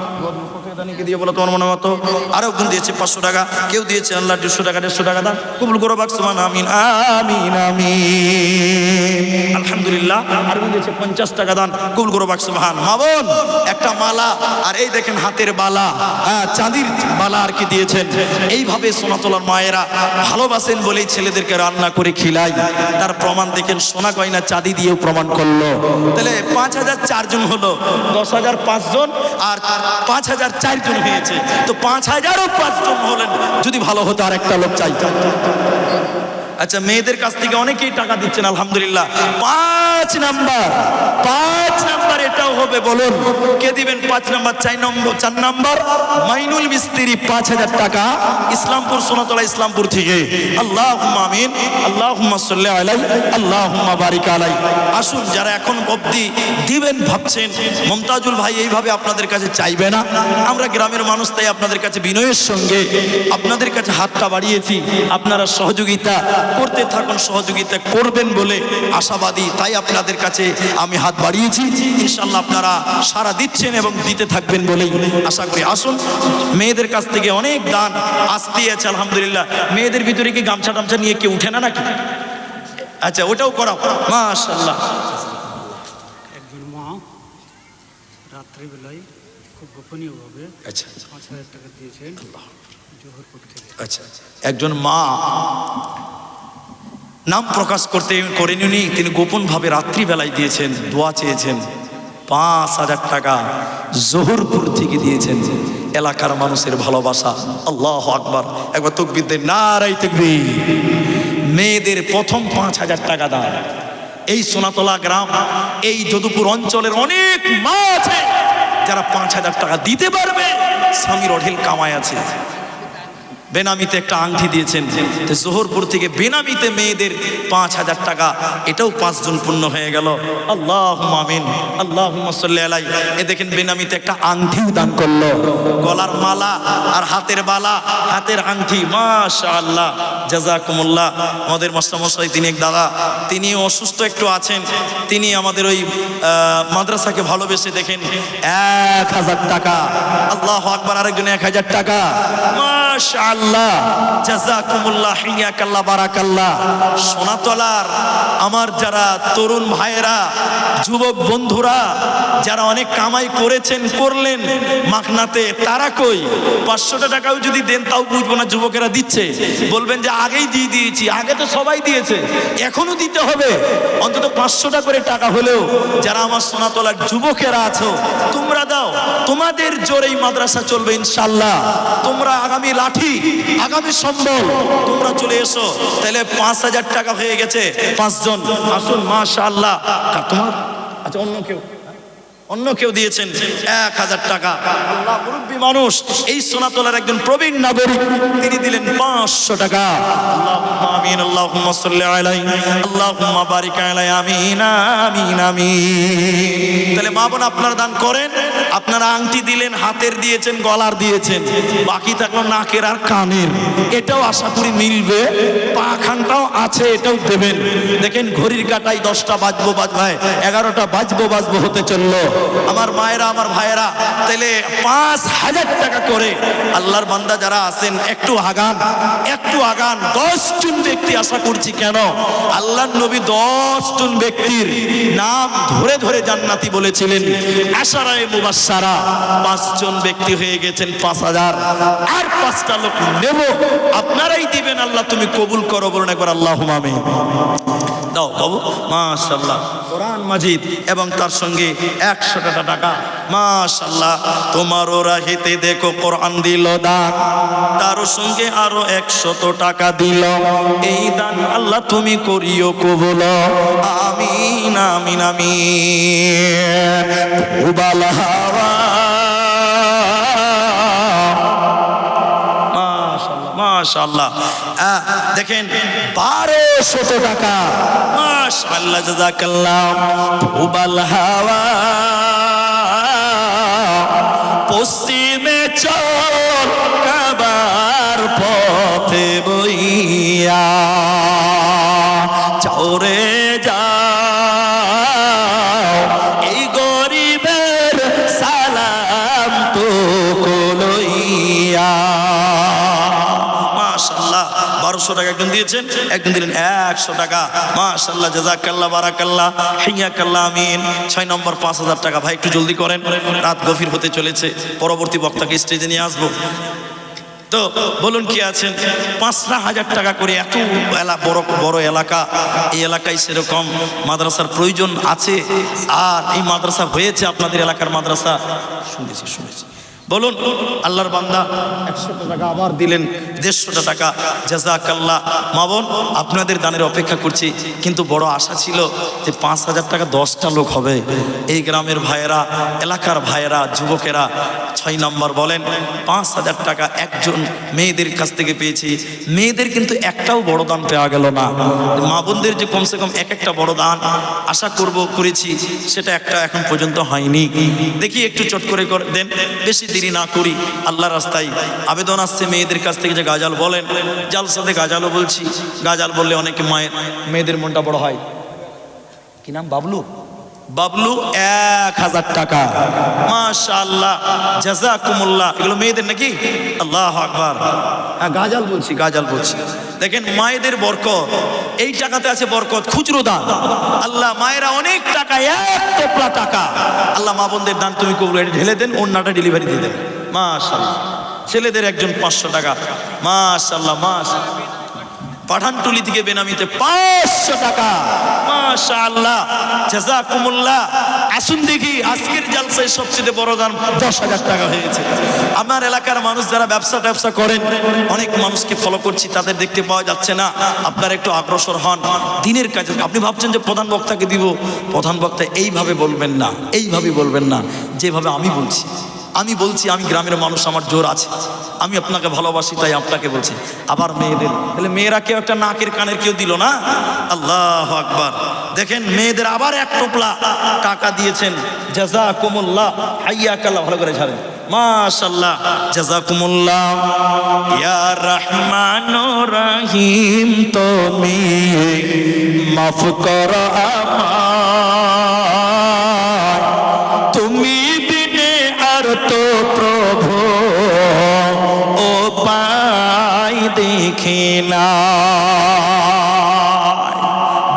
দানিকে দিয়ে বলো তোমার মনে মতো। আরো একজন দিয়েছে 500 টাকা, কেউ দিয়েছে আল্লাহ 200 টাকা, 150 টাকা দান কবুল করো পাক সুবহান। আমিন আমিন আমিন। আলহামদুলিল্লাহ, আর দিয়েছে 50 টাকা দান কবুল করো পাক সুবহান। মা বোন একটা মালা, আর এই দেখেন হাতের বালা, চাঁদির বালা আর কি দিয়েছেন। এইভাবে সোনাতলার মায়েরা ভালোবাসেন বলেই ছেলেদেরকে রান্না করে খিলাই। তার প্রমাণ দেখেন, সোনা গয়না চাঁদি দিয়েও প্রমাণ করলো। তাহলে 5000 4 জন হলো, 10,000 5 জন, আর 5000 4 জন হয়েছে। তো 5000ও 5 জন হলেন। যদি ভালো হতো আর একটা লোক চাই। আচ্ছা, মেয়েদের কাছ থেকে অনেকেই টাকা দিচ্ছেন আলহামদুলিল্লাহ। 5 নাম্বার এটাও হবে, বলুন কে দিবেন? 5 নাম্বার 4 নাম্বার মাইনুল মিস্ত্রি 5000 টাকা, ইসলামপুর সোনাতলা ইসলামপুর থেকে। আল্লাহুম্মা আমিন, আল্লাহুম্মা সাল্লি আলাইহি, আল্লাহুম্মা বারিক আলাইহি। আসুন, যারা এখন অবধি দিবেন ভাবছেন মুমতাজুল ভাই এইভাবে আপনাদের কাছে চাইবে না, আমরা গ্রামের মানুষ, তাই আপনাদের কাছে বিনয়ের সঙ্গে আপনাদের কাছে হাতটা বাড়িয়েছি। আপনারা সহযোগিতা করতে থাকুন, সহযোগিতা করবেন বলে আশাবাদী, তাই আপনাদের কাছে আমি হাত বাড়িয়েছি। ইনশাআল্লাহ আপনারা সাড়া দিচ্ছেন এবং দিতে থাকবেন বলেই আশা করি। আসুন, মেয়েদের কাছ থেকে অনেক দান আসতে আছে আলহামদুলিল্লাহ। মেয়েদের ভিতরে কি গামছা টামছা নিয়ে কেউ উঠে না নাকি? আচ্ছা, ওটাও করাও মাশাআল্লাহ। একজন মা রাত্রিবেলায় খুব গোপনীয়ভাবে 5000 টাকা দিয়েছেন জোহরপুর থেকে। আচ্ছা, একজন মা নাম প্রকাশ করেননি, তিনি গোপনভাবে রাত্রিবেলায় দিয়েছেন, দোয়া চেয়েছেন। 5,000 টাকা জহুরপুর থেকে দিয়েছেন। এলাকার মানুষের ভালোবাসা, আল্লাহু আকবার, একবার তাকবীর দেন, নারায়ে তাকবীর। মেয়েদের প্রথম 5,000 টাকা দান। এই সোনাতলা গ্রাম, এই যদুপুর অঞ্চলের অনেক মা আছে যারা 5,000 টাকা দিতে পারবে। স্বামীর অঢেল কামাই আছে। বেনামিতে একটা আংটি দিয়েছেন। তো জোহরপুর থেকে বেনামিতে মেয়েদের 5,000 টাকা, এটাও 5 জন পূর্ণ হয়ে গেল। আল্লাহুম্মা আমিন, আল্লাহুম্মা সাল্লি আলাইহি। এ দেখেন বেনামিতে একটা আংটিও দান করলো, গলার মালা আর হাতের বালা, হাতের আংটি, মাশাআল্লাহ, জাযাকুমুল্লাহ। আমাদের মাস্টারমশাই, তিনি এক দাদা, তিনি অসুস্থ একটু আছেন, তিনি আমাদের ওই মাদ্রাসাকে ভালোবেসে দেখেন 1,000 টাকা, আল্লাহু আকবার, আরেকজন 1,000 টাকা, মাশাআল্লাহ, জাযাকুমুল্লাহ, হিয়াকাল্লাহ, বারাকাল্লাহ। সোনাতলার আমার যারা তরুণ ভাইয়েরা, যুবক বন্ধুরা, যারা অনেক কামাই করেছেন, করলেন মাখনাতে, তারা কই? 500 টাকাও যদি দেন তাও বুঝবো না যুবকেরা দিচ্ছে, বলবেন যে আগেই দিয়ে দিয়েছি, আগে তো সবাই দিয়েছে, এখনো দিতে হবে। অন্তত 500 টাকা করে টাকা হলেও যারা আমার সোনাতলার যুবকেরা আছো, তোমরা দাও। তোমাদের জোরেই মাদ্রাসা চলবে ইনশাআল্লাহ। তোমরা আগামী লাঠি, আগামী সম্বল, তোমরা চলে এসো। তাহলে 5,000 টাকা হয়ে গেছে। 5 জন আসুন, মাশাআল্লাহ। তোমার আচ্ছা, অন্য কেউ দিয়েছেন 1,000 টাকা। আল্লাহ, মুরব্বী মানুষ, এই সোনাতলার একজন প্রবীণ নাগরিক, তিনি দিলেন 500 টাকা। আল্লাহুম্মা আমিন, আল্লাহুম্মা সাল্লি আলাইহি, আল্লাহুম্মা বারিক আলাইহি, আমিন আমিন আমিন। তাহলে মা বোন, আপনারা দান করেন। আপনারা আংটি দিলেন, হাতের দিয়েছেন, গলার দিয়েছেন, বাকি থাকলো নাকের আর কানের। এটাও আশা করি মিলবে। পাখানটাও আছে, এটাও দেবেন। দেখেন ঘড়ির কাঁটায় 10টা বাজবো বাজবায়, 11টা বাজবো হতে চললো। আমার মায়েরা, আমার ভাইয়েরা, তাহলে 5,000 টাকা করে আল্লাহর বান্দা যারা আছেন, একটু আগান, একটু আগান। 10 জন ব্যক্তি আশা করছি, কেন? আল্লাহর নবী 10 জন ব্যক্তির নাম ধরে ধরে জান্নাতি বলেছিলেন, আশারায়ে মুবাশশারা। 5 জন ব্যক্তি হয়ে গেছেন 5,000। আর 5টা লোক নেব, আপনারাই দিবেন। আল্লাহ তুমি কবুল করো, বলুন একবার আল্লাহুম্মা আমিন। দাও বাবু, মাশাআল্লাহ। কোরআন মাজিদ এবং তার সঙ্গে 100 টাকা, মাশাআল্লাহ। তোমারও রাহিতে দেখো কোরআন দিল দান, তার সঙ্গে আরো 100 টাকা দিল। এই দান আল্লাহ তুমি করিও কবুল, আমিন আমিন আমিন। উবাল হাওয়া, মাশাআল্লাহ। দেখেন 1200 টাকা, মাশাআল্লাহ, জাযাকাল্লাহ। উবাল হাওয়া, পশ্চিমে চল কাবার পথে বইয়া, চৌরে যাও এই গরিবের সালাম তো কলইয়া। মাশাআল্লাহ, 1200 টাকা একজন দিয়েছেন, একজন দিলেন 100 টাকা। মাশাআল্লাহ, জাযাকাল্লাহ, বারাকাল্লাহ, হিয়াকাল্লাহ, আমিন। 6 নম্বর 5,000 টাকা। ভাই একটু জলদি করেন, রাত গভীর হতে চলেছে, পরবর্তী বক্তাকে স্টেজে নিয়ে আসবো। তো বলুন কি আছেন? 5,000 টাকা করে। এত বড় এলাকা, এই এলাকায় সেরকম মাদ্রাসার প্রয়োজন আছে। আর এই মাদ্রাসা হয়েছে, আপনাদের এলাকার মাদ্রাসা, শুনেছি। বলুন, আল্লাহর বান্দা 100 টাকা আবার দিলেন, 150 টাকা, জাযাকাল্লাহ। মা বোন, আপনাদের দানের অপেক্ষা করছি, কিন্তু বড় আশা ছিল যে 5,000 টাকা 10টা লোক হবে। এই গ্রামের ভাইয়েরা, এলাকার ভাইয়েরা, যুবকেরা 6 নম্বর বলেন 5,000 টাকা একজন মেয়েদের কাছ থেকে পেয়েছি। মেয়েদের কিন্তু একটাও বড় দান পাওয়া গেল না। মা বোনদের যে কমসে কম একটা বড় দান আশা করেছি, সেটা একটা এখন পর্যন্ত হয়নি। দেখি একটু চট করে দেন, বেশি দেরি না করি। আল্লাহ রাস্তায় আবেদন আসছে মেয়েদের কাছ থেকে যে গাজাল বলেন। জালসাতে গাজালও বলছি, গাজাল বললে অনেকে মেয়েদের মনটা বড় হয়। কি নাম? বাবলু। 1,000 টাকা, মাশাআল্লাহ, জাযাকুমুল্লাহ। এগুলো মেয়েদের নাকি? আল্লাহু আকবার। হ্যাঁ, গাজাল বলছি। দেখেন মায়েদের বরকত, এই টাকাতে আছে বরকত, খুচরো দান। আল্লাহ, মায়েরা অনেক টাকা, 1 টোপলা টাকা, আল্লাহ মা বোনদের দান তুমি কবুল ঢেলে দেন, ওন্নাটা ডেলিভারি দিয়ে দেন। মাশাআল্লাহ। ছেলেদের একজন 500 টাকা, মাশাআল্লাহ। পাঠানটুলি থেকে বেনামিতে 500 টাকা। মাশাআল্লাহ, জাযাকুমুল্লাহ। আসুন দেখি আজকের জালসায় সবচেয়ে বড় দান 10,000 টাকা হয়েছে। আমার এলাকার মানুষ যারা ব্যবসা করেন, অনেক মানুষকে ফলো করছি, তাদের দেখতে পাওয়া যাচ্ছে না। আপনারা একটু অগ্রসর হন দিনের কাজে। আপনি ভাবছেন যে প্রধান বক্তাকে দিব, প্রধান বক্তা এইভাবে বলবেন না, এইভাবে বলবেন না, যেভাবে আমি বলছি। আমি গ্রামের মানুষ, আমার জোর আছে, আমি আপনাকে ভালোবাসি, তাই আপনাকে বলছি। আবার মেয়েদের, তাহলে মেয়েরা কেউ একটা নাকের কানের কেউ দিল না। আল্লাহু আকবার। দেখেন মেয়েদের আবার এক টোপলা টাকা দিয়েছেন। জাযাকুমুল্লাহ, হাইয়াকাল্লাহ, ভালো করে ছাড়েন। মাশাআল্লাহ, জাযাকুমুল্লাহ। ইয়া রহমানুর রহিম, তুমি মাফ করো আমায়, তুমি বিনে আর তো প্রভু ও পাই দেখি না।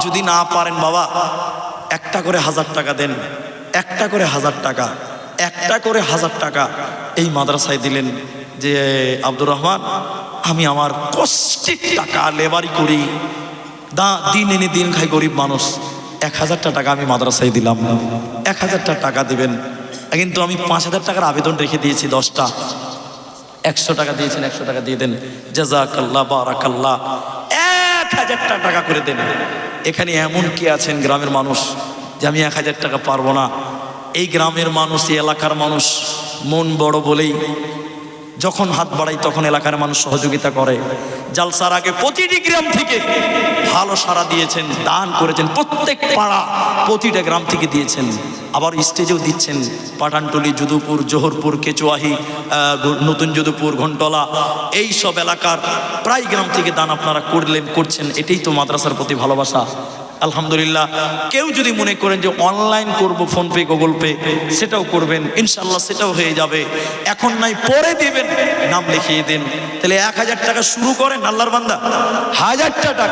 যদি না পারেন বাবা, একটা করে 1000 টাকা দেন, একটা করে 1000 টাকা, একটা করে 1000 টাকা এই মাদ্রাসায় দিলেন যে আব্দুর রহমান, আমি আমার কষ্টের টাকা লেবারি করি, দিন এনে দিন খাই, গরিব মানুষ, 1000 টাকা আমি মাদ্রাসায় দিলাম। 1000 টাকা দিবেন, কিন্তু আমি 5000 টাকার আবেদন রেখে দিয়েছি 10টা। 100 টাকা দিয়েছেন, 100 টাকা দিয়ে দেন। জাযাকাল্লাহ, বারাকাল্লাহ। 1000 টাকা করে দেন। এখানে এমন কি আছেন গ্রামের মানুষ যে আমি 1000 টাকা পারবো না? এই গ্রামের মানুষ, এই এলাকার মানুষ মন বড় বলেই যখন হাত বাড়াই তখন এলাকার মানুষ সহযোগিতা করে। জালসার আগে প্রতিটি গ্রাম থেকে ভালো সাড়া দিয়েছেন, দান করেছেন, প্রত্যেক পাড়া প্রতিটা গ্রাম থেকে দিয়েছেন। আবার স্টেজেও দিচ্ছেন। পাঠানটুলি, যদুপুর, জোহরপুর, কেচুয়াহি, নতুন যদুপুর, ঘন্টলা, এই সব এলাকার প্রায় গ্রাম থেকে দান আপনারা করছেন। এটাই তো মাদ্রাসার প্রতি ভালোবাসা। আলহামদুলিল্লাহ। কেউ যদি মনে করেন যে অনলাইন করব, ফোনপে, গুগল পে, সেটাও করবেন, ইনশাল্লাহ সেটাও হয়ে যাবে। এখন নাই পরে দিবেন, নাম লিখিয়ে দেন। তাহলে 1000 টাকা শুরু করেন আল্লাহর বান্দা, 1000 টাকা।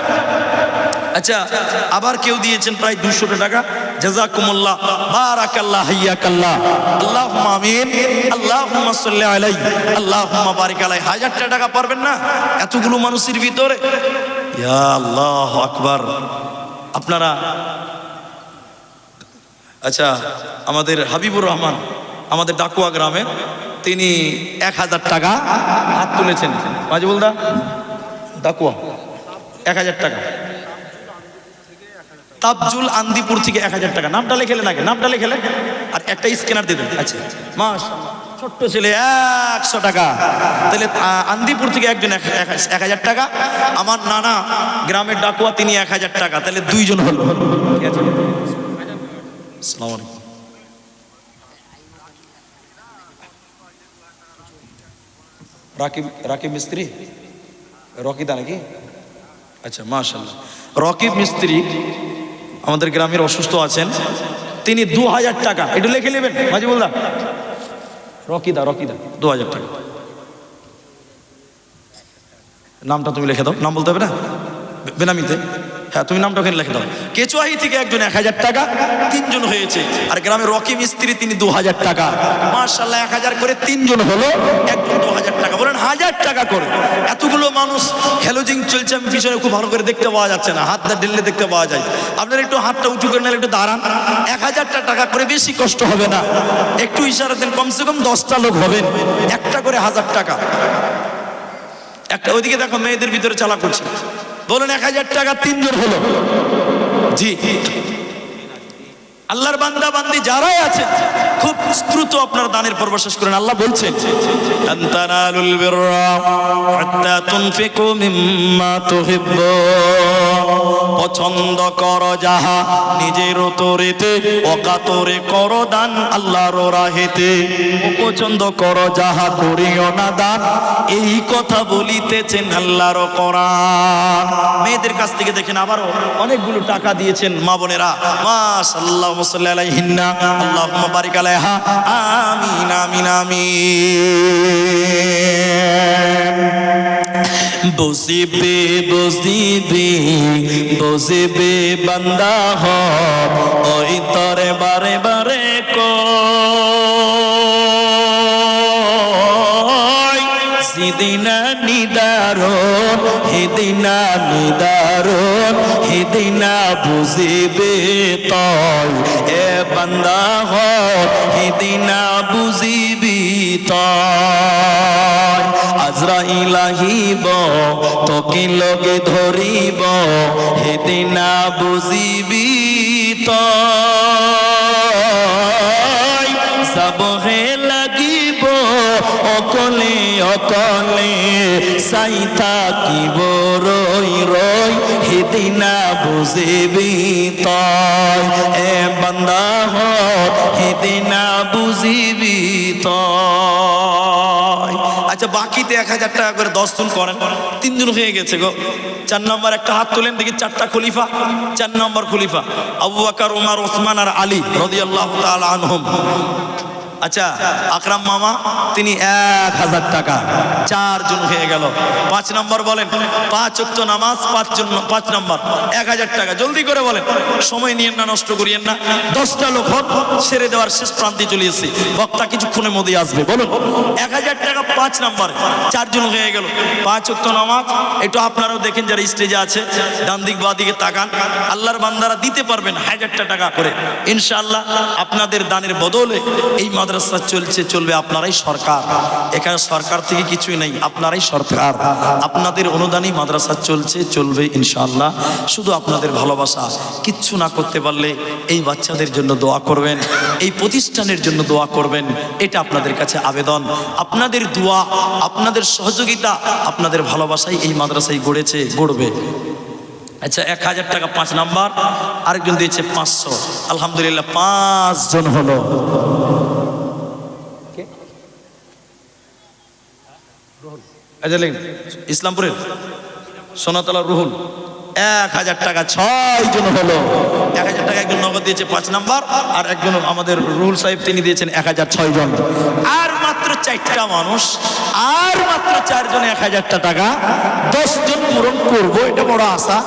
আচ্ছা, আবার কেউ দিয়েছেন প্রায় 200 টাকা। জাযাকুমুল্লাহ, বারাকাল্লাহ, হাইয়াকাল্লাহ, আল্লাহুম্মা আমিন, আল্লাহুম্মা সাল্লি আলাইহি, আল্লাহুম্মা বারিক আলাইহি। 1000 টাকা পারবেন না এতগুলো মানুষের ভিতরে? ইয়া আল্লাহু আকবার। আপনারা, আচ্ছা, আমাদের হাবিবুর রহমান, আমাদের ডাকুয়া গ্রামের, তিনি 1000 টাকা হাত তুলেছেন। মাজবুলদা, ডাকুয়া, 1000 টাকা। তাবজুল আন্দিপুর থেকে 1000 টাকা। নামটা লিখেলেন আগে, নামটা লিখেলেন, আর একটা স্ক্যানার দিয়ে দেন। আচ্ছা, মাশাআল্লাহ, ছোট্ট ছেলে 100 টাকা। তাহলে আন্দিপুর থেকে একজন 1000 টাকা। আমার নানা গ্রামের ডাকুয়া, তিনি 1000 টাকা। তাহলে 2 জন হলো। আসসালামু আলাইকুম। রাকিব মিস্ত্রি, রকিদা নাকি? আচ্ছা, মাশাআল্লাহ। রকিব মিস্ত্রি আমাদের গ্রামের অসুস্থ আছেন, তিনি 2000 টাকা। একটু লিখে নেবেন মাজবুলদা। রকিদা 2000 টাকা। নামটা তুমি লিখে দাও, নাম বলতে হবে না বেনামিতে। হ্যাঁ, তুমি নামটা ওখানে লিখে দাও। কেচুয়াহি থেকে একজন 1000 টাকা, 3 জন হয়েছে। আর গ্রামের রকি মিস্ত্রি, তিনি 2000 টাকা। মাশাআল্লাহ, 1000 করে 3 জন হলো, একজন 2000 টাকা। বলেন 1000 টাকা করে। এতগুলো মানুষ হ্যালোজিং চলছে, আমি পিছনে খুব ভালো করে দেখতে পাওয়া যাচ্ছে না, হাতটা ঢেললে দেখতে পাওয়া যায়। আপনারা একটু হাতটা উঁচু করে নিলে, একটু দাঁড়ান। 1000 টাকা করে, বেশি কষ্ট হবে না, একটু ইশারা দেন। কমসে কম 10টা লোক হবেন, একটা করে 1000 টাকা। একটা ওইদিকে দেখো, মেয়েদের ভিতরে চালা করছে। বলেন 1000 টাকা 3 জন হলো। জি, আল্লাহর বান্দা বান্দি যারাই আছেন, খুব দ্রুত আপনার দানের পর্ব শেষ করেন। আল্লাহ বলছেন, লান তানালুল বিররা হাত্তা তুনফিকু মিম্মা তুহিব্বুন। পছন্দ করো যাহা নিজের তরিতে, অকাতরে করো দান আল্লাহর রাহেতে। পছন্দ করো যাহা, করিও না দান, এই কথা বলিতেছেন আল্লাহর কোরআন। মেয়েদের কাছ থেকে দেখেন আবারও অনেকগুলো টাকা দিয়েছেন মা বোনেরা। মাশাআল্লাহ, সাল্লি আলাইহিন্না, আল্লাহুম্মা বারিক আলাইহা, আমিন আমিন আমিন। বসিবে বসিবে বসিবে বান্দা হ, ওই তরে বারে বারে কই, সিদিনা নিদারুন, হিদিনা নিদারুন। হিদিনা বুঝিবে তয় এ বান্দা হ হিদিনা বুঝিবি তয় আজরাইল আহিব তোকে লগে ধরিব হিদিনা বুঝিবি তয় সবহে লাগিব অকলে অকলে চাই থাকিব রই রই হিদিনা বুঝিবি তয় এ বান্দা হ হিদিনা বুঝিবি তয়। আচ্ছা বাকিতে 1000 টাকা করে 10 জন করেন, 3 জন হয়ে গেছে গো। 4 নম্বর একটা হাত তোলেন দেখি, 4টা খলিফা। 4 নম্বর খলিফা আবু বকর, ওমর, ওসমান আর আলী রাদিয়াল্লাহু তাআলা আনহুম। আচ্ছা আকরাম মামা তিনি 1000 টাকা, 4 জন হয়ে গেল। 5 নম্বর বলেন, 5 ওয়াক্ত নামাজ 5 নম্বর 1000 টাকা। জলদি করে বলেন, সময় নিয়েন না, নষ্ট করিয়েন না। 10টা লোক হন, ছেড়ে দেওয়ার শেষ প্রান্তে চলে এসেছি, বক্তা কিছুক্ষণের মধ্যে আসবে। বলুন 1000 টাকা 5 নম্বর, 4 জন হয়ে গেল। 5 ওয়াক্ত নামাজ, একটু আপনারাও দেখেন যারা স্টেজে আছে, ডান দিক বা দিকে তাকান। আল্লাহর বান্দারা দিতে পারবেন 1000 টাকা করে ইনশাআল্লাহ। আপনাদের দানের বদলে এই মাদ্রাসা চলছে, চলবে। আপনারাই সরকার, এখানে সরকার থেকে কিছুই নেই, আপনারাই সরকার। আপনাদের অনুদানই মাদ্রাসা চলছে, চলবে ইনশাআল্লাহ। শুধু আপনাদের ভালোবাসা, কিচ্ছু না করতে পারলে এই বাচ্চাদের জন্য দোয়া করবেন, এই প্রতিষ্ঠানের জন্য দোয়া করবেন, এটা আপনাদের কাছে আবেদন। আপনাদের দোয়া, আপনাদের সহযোগিতা, আপনাদের ভালোবাসাই এই মাদ্রাসায় গড়েছে, গড়বে। আচ্ছা 1000 টাকা 5 নাম্বার, আরেকজন দিয়েছে 500। আলহামদুলিল্লাহ 5 জন হলো। ইসলামপুরের সোনাতলা রুহুল 1000 টাকা 6 জন হলো। 1000 টাকা একজন নগদ দিয়েছে 5 নাম্বার, আর একজন আমাদের রুহুল সাহেব তিনি দিয়েছেন 1000, 6 জন। আর মাত্র 4টা মানুষ, আর মাত্র 4 জন 1000 টাকা 10 জন পূরণ করবো, এটা বড় আশা।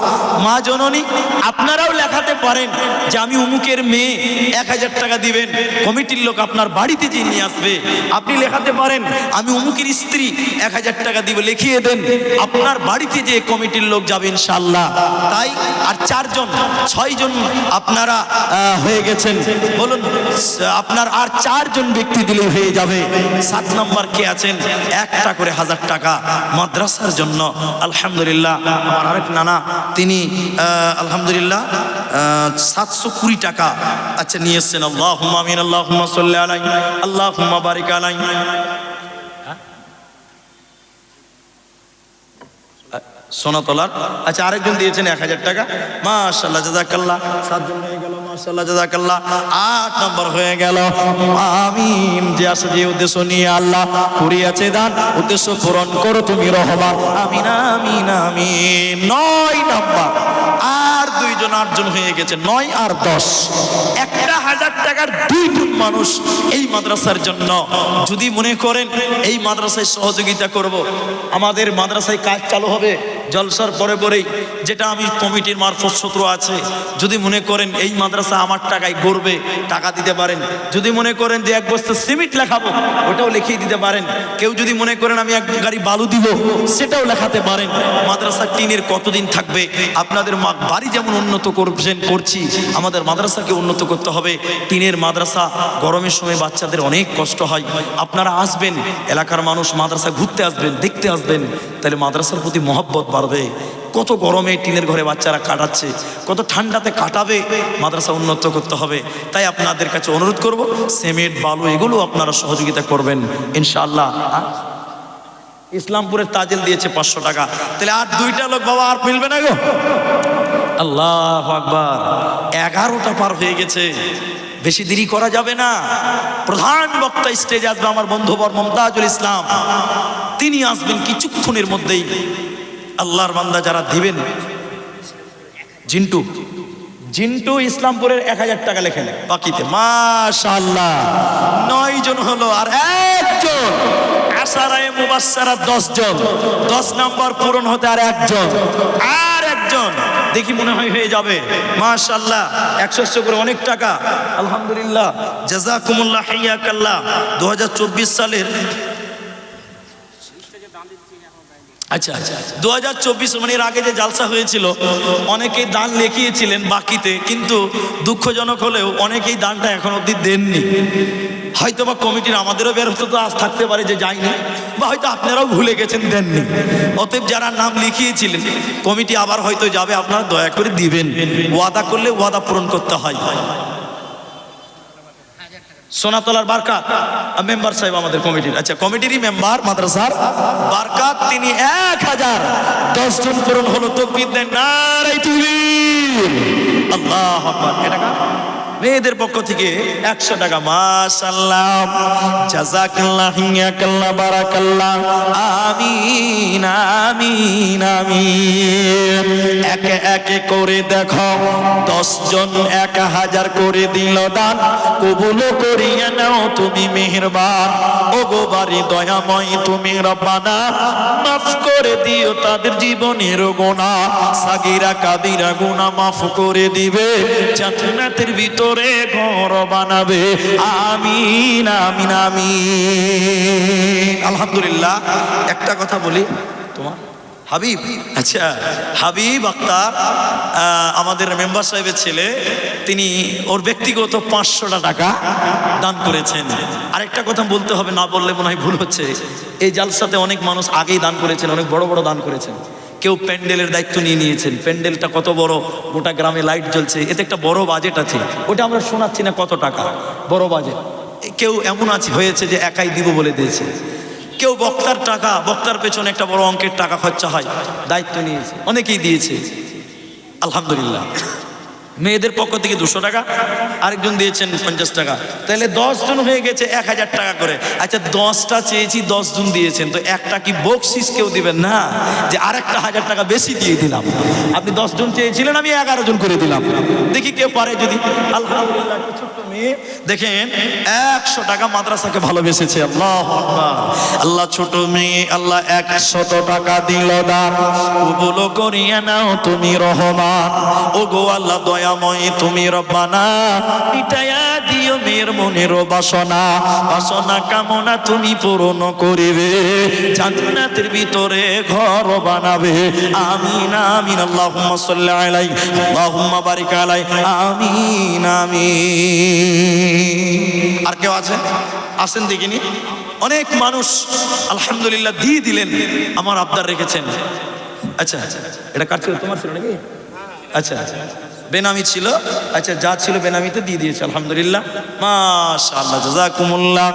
মা জননী আপনারাও লেখাতে পারেন যে আমি অমুকের মেয়ে, 1000 টাকা দিবেন, কমিটির লোক আপনার বাড়িতে যে নিয়ে আসবে। আপনি লেখাতে পারেন আমি অমুকের স্ত্রী, 1000 টাকা দিবে, লিখিয়ে দেন, আপনার বাড়িতে যে কমিটির লোক যাবে ইনশাআল্লাহ। তাই আর 4 জন, 6 জন আপনারা হয়ে গেছেন। বলুন আপনার আর 4 জন ব্যক্তি দিলে হয়ে যাবে। 7 নম্বর কে আছেন? একটা করে 1000 টাকা মাদ্রাসার জন্য। আলহামদুলিল্লাহ আমার আরেক নানা তিনি আলহামদুলিল্লাহ 720 টাকা আচ্ছা নিয়ে এসছেন। আল্লাহুম্মা আমিন, আল্লাহুম্মা সাল্লি আলাইহি, আল্লাহুম্মা বারিক আলাইহি। সোনাতলার আচ্ছা আরেকজন দিয়েছেন 1000 টাকা, মাশাআল্লাহ জাযাকাল্লাহ। 7 জন হয়ে গেল, মাশাআল্লাহ জাযাকাল্লাহ। 8 নম্বর হয়ে গেল। আমিন। যে আসে যে উদ্দেশ্য নিয়ে আল্লাহ করিয়াছে দান, উদ্দেশ্য পূরণ করো তুমি রহমান। আমিন আমিন আমিন। 9 নম্বর, আর 2 জন, 8 জন হয়ে গেছে। 9 আর 10, 1000 টাকার 2 জন মানুষ এই মাদ্রাসার জন্য। যদি মনে করেন এই মাদ্রাসায় সহযোগিতা করব, আমাদের মাদ্রাসায় কাজ চালু হবে জলসার পরে পরেই, যেটা আমি কমিটির মারফত সূত্র আছে। যদি মনে করেন এই মাদ্রাসা আমার টাকায় গড়বে, টাকা দিতে পারেন। যদি মনে করেন যে 1 বস্তা সিমেন্ট লেখাবো, ওটাও লিখিয়ে দিতে পারেন। কেউ যদি মনে করেন আমি 1 গাড়ি বালু দিব, সেটাও লেখাতে পারেন। মাদ্রাসা টিনের কতদিন থাকবে? আপনাদের বাড়ি যেমন উন্নত করছি, আমাদের মাদ্রাসাকে উন্নত করতে হবে। টিনের মাদ্রাসা, গরমের সময় বাচ্চাদের অনেক কষ্ট হয়। আপনারা আসবেন, এলাকার মানুষ মাদ্রাসা ঘুরতে আসবেন, দেখতে আসবেন, তাহলে মাদ্রাসার প্রতি মহব্বত বাড়বে। কত গরমে টিনের ঘরে বাচ্চারা কাটাচ্ছে, কত ঠান্ডাতে কাটাবে। মাদ্রাসা উন্নত করতে হবে। তাই আপনাদের কাছে অনুরোধ করব, সিমেন্ট বালু এগুলো আপনারা সহযোগিতা করবেন ইনশাআল্লাহ। ইসলামপুরের তাজেল দিয়েছে 500 টাকা। তাহলে আর 2টা লোক বাবা আর মিলবে না গো। আল্লাহু আকবার। 11টা পার হয়ে গেছে, বেশি দেরি করা যাবে না। প্রধান বক্তা স্টেজে আসবে আমার বন্ধুবর মুমতাজুল ইসলাম, তিনি আসবেন কিছুক্ষণের মধ্যেই। আল্লাহর বান্দা যারা দিবেন, জিন্টু ইসলামপুরের 1000 টাকা লেখেন বাকিতে। মাশাআল্লাহ 9 জন হলো, আর 1 জন আশারায়ে মুবাশশারা 10 জন। 10 নম্বর পূরণ হতে আর 1 জন, আর 1 জন দেখি মনে হয় হয়ে যাবে। মাশাআল্লাহ 100 করে অনেক টাকা। আলহামদুলিল্লাহ জাযাকুমুল্লাহ হাইয়াকাল্লাহ। 2024 সালের আচ্ছা 2024 মানে এর আগে যে জালসা হয়েছিল অনেকেই দান লিখিয়েছিলেন বাকিতে, কিন্তু দুঃখজনক হলেও অনেকেই দানটা এখন অবধি দেননি। হয়তো বা কমিটির আমাদেরও ব্যর্থতা তো আজ থাকতে পারে যে যায়নি, বা হয়তো আপনারাও ভুলে গেছেন দেননি। অতএব যারা নাম লিখিয়েছিলেন কমিটি আবার হয়তো যাবে, আপনারা দয়া করে দিবেন। ওয়াদা করলে ওয়াদা পূরণ করতে হয়। সোনাতলার বারকাত মেম্বার সাহেব আমাদের কমিটির, আচ্ছা কমিটিরই মেম্বার মাদ্রাসার বারকাত, তিনি 1010 জন পূরণ হলো। তাকবীর দেন, নারে তাকবীর, আল্লাহু আকবার। এটা কার? মেয়েদের পক্ষ থেকে 100 টাকা। মাশাআল্লাহ, জাযাকাল্লাহ, হিয়াকাল্লাহ, বারাকাল্লাহ, আমিন আমিন আমিন। একে একে করে দেখো 10 জন 1000 করে দিল দান, কবুল করিয়ে নাও তুমি মেহেরবান। ও গো বাড়ি দয়াময় তুমি রব্বানা, মাফ করে দিও তাদের জীবনের গুনাহ, সাগীরা কাবীরা গুনাহ মাফ করে দিবে, জান্নাতের ভিতরে ঘর বানাবে। আমিন আমিন আমিন। আলহামদুলিল্লাহ। একটা কথা বলি, তোমার হাবিব, আচ্ছা হাবিব আক্তার আমাদের মেম্বার সাহেবের ছেলে, তিনি ওর ব্যক্তিগত 500 টাকা দান করেছেন। আরেকটা কথা বলতে হবে, না বললে মনে হয় ভুল হচ্ছে। এই জালসাতে অনেক মানুষ আগেই দান করেছেন, অনেক বড় বড় দান করেছেন। কেউ প্যান্ডেলের দায়িত্ব নিয়ে নিয়েছেন, প্যান্ডেলটা কত বড়, গোটা গ্রামে লাইট জ্বলছে, এতে একটা বড় বাজেট আছে, ওটা আমরা শোনাচ্ছি না কত টাকা, বড় বাজেট। কেউ এমন আছে হয়েছে যে একাই দিব বলে দিয়েছে, কেউ বক্তার টাকা, বক্তার পেছনে একটা বড় অঙ্কের টাকা খরচা হয়, দায়িত্ব নিয়েছে, অনেকেই দিয়েছে আলহামদুলিল্লাহ। মেয়েদের পক্ষ থেকে 200 টাকা, আরেকজন দিয়েছেন 50 টাকা, তাহলে 10 জন হয়ে গেছে 1000 টাকা করে। আচ্ছা 10টা চেয়েছি, 10 জন দিয়েছেন, তো একটা কি বকশিস কেউ দিবেন না যে আরেকটা 1000 টাকা বেশি দিয়ে দিলাম? আপনি 10 জন চেয়েছিলেন, আমি 11 জন করে দিলাম, দেখি কেউ পারে যদি। আলহামদুলিল্লাহ, একটা ছোট্ট মেয়ে দেখেন 100 টাকা মাদ্রাসাকে ভালোবেসেছে। আল্লাহু আকবার। আল্লাহ ছোট মেয়ে, আল্লাহ 100 টাকা দিল দান, কবুল করিয়ে নাও তুমি রহমান। ও গো আল্লাহ দয়াময় তুমি রব্বানা, মিটায়া দিও মেয়ের মনের বাসনা, বাসনা কামনা তুমি পূরণ করিবে, জান্নাতের ভিতরে ঘর বানাবে। আমিন আমিন। আল্লাহুম্মা সাল্লি আলাইহি, আল্লাহুম্মা বারিক আলাইহি, আমিন আমিন। আর কেউ আছেন? আসেন দেখিনি। অনেক মানুষ আলহামদুলিল্লাহ দিয়ে দিলেন, আমার আবদার রেখেছেন। আচ্ছা এটা কার ছিল? তোমার ছিল নাকি? আচ্ছা বেনামি ছিল, আচ্ছা যা ছিল বেনামিতে দিয়ে দিয়েছে আলহামদুলিল্লাহ। মাশাআল্লাহ, জাযাকুমুল্লাহ,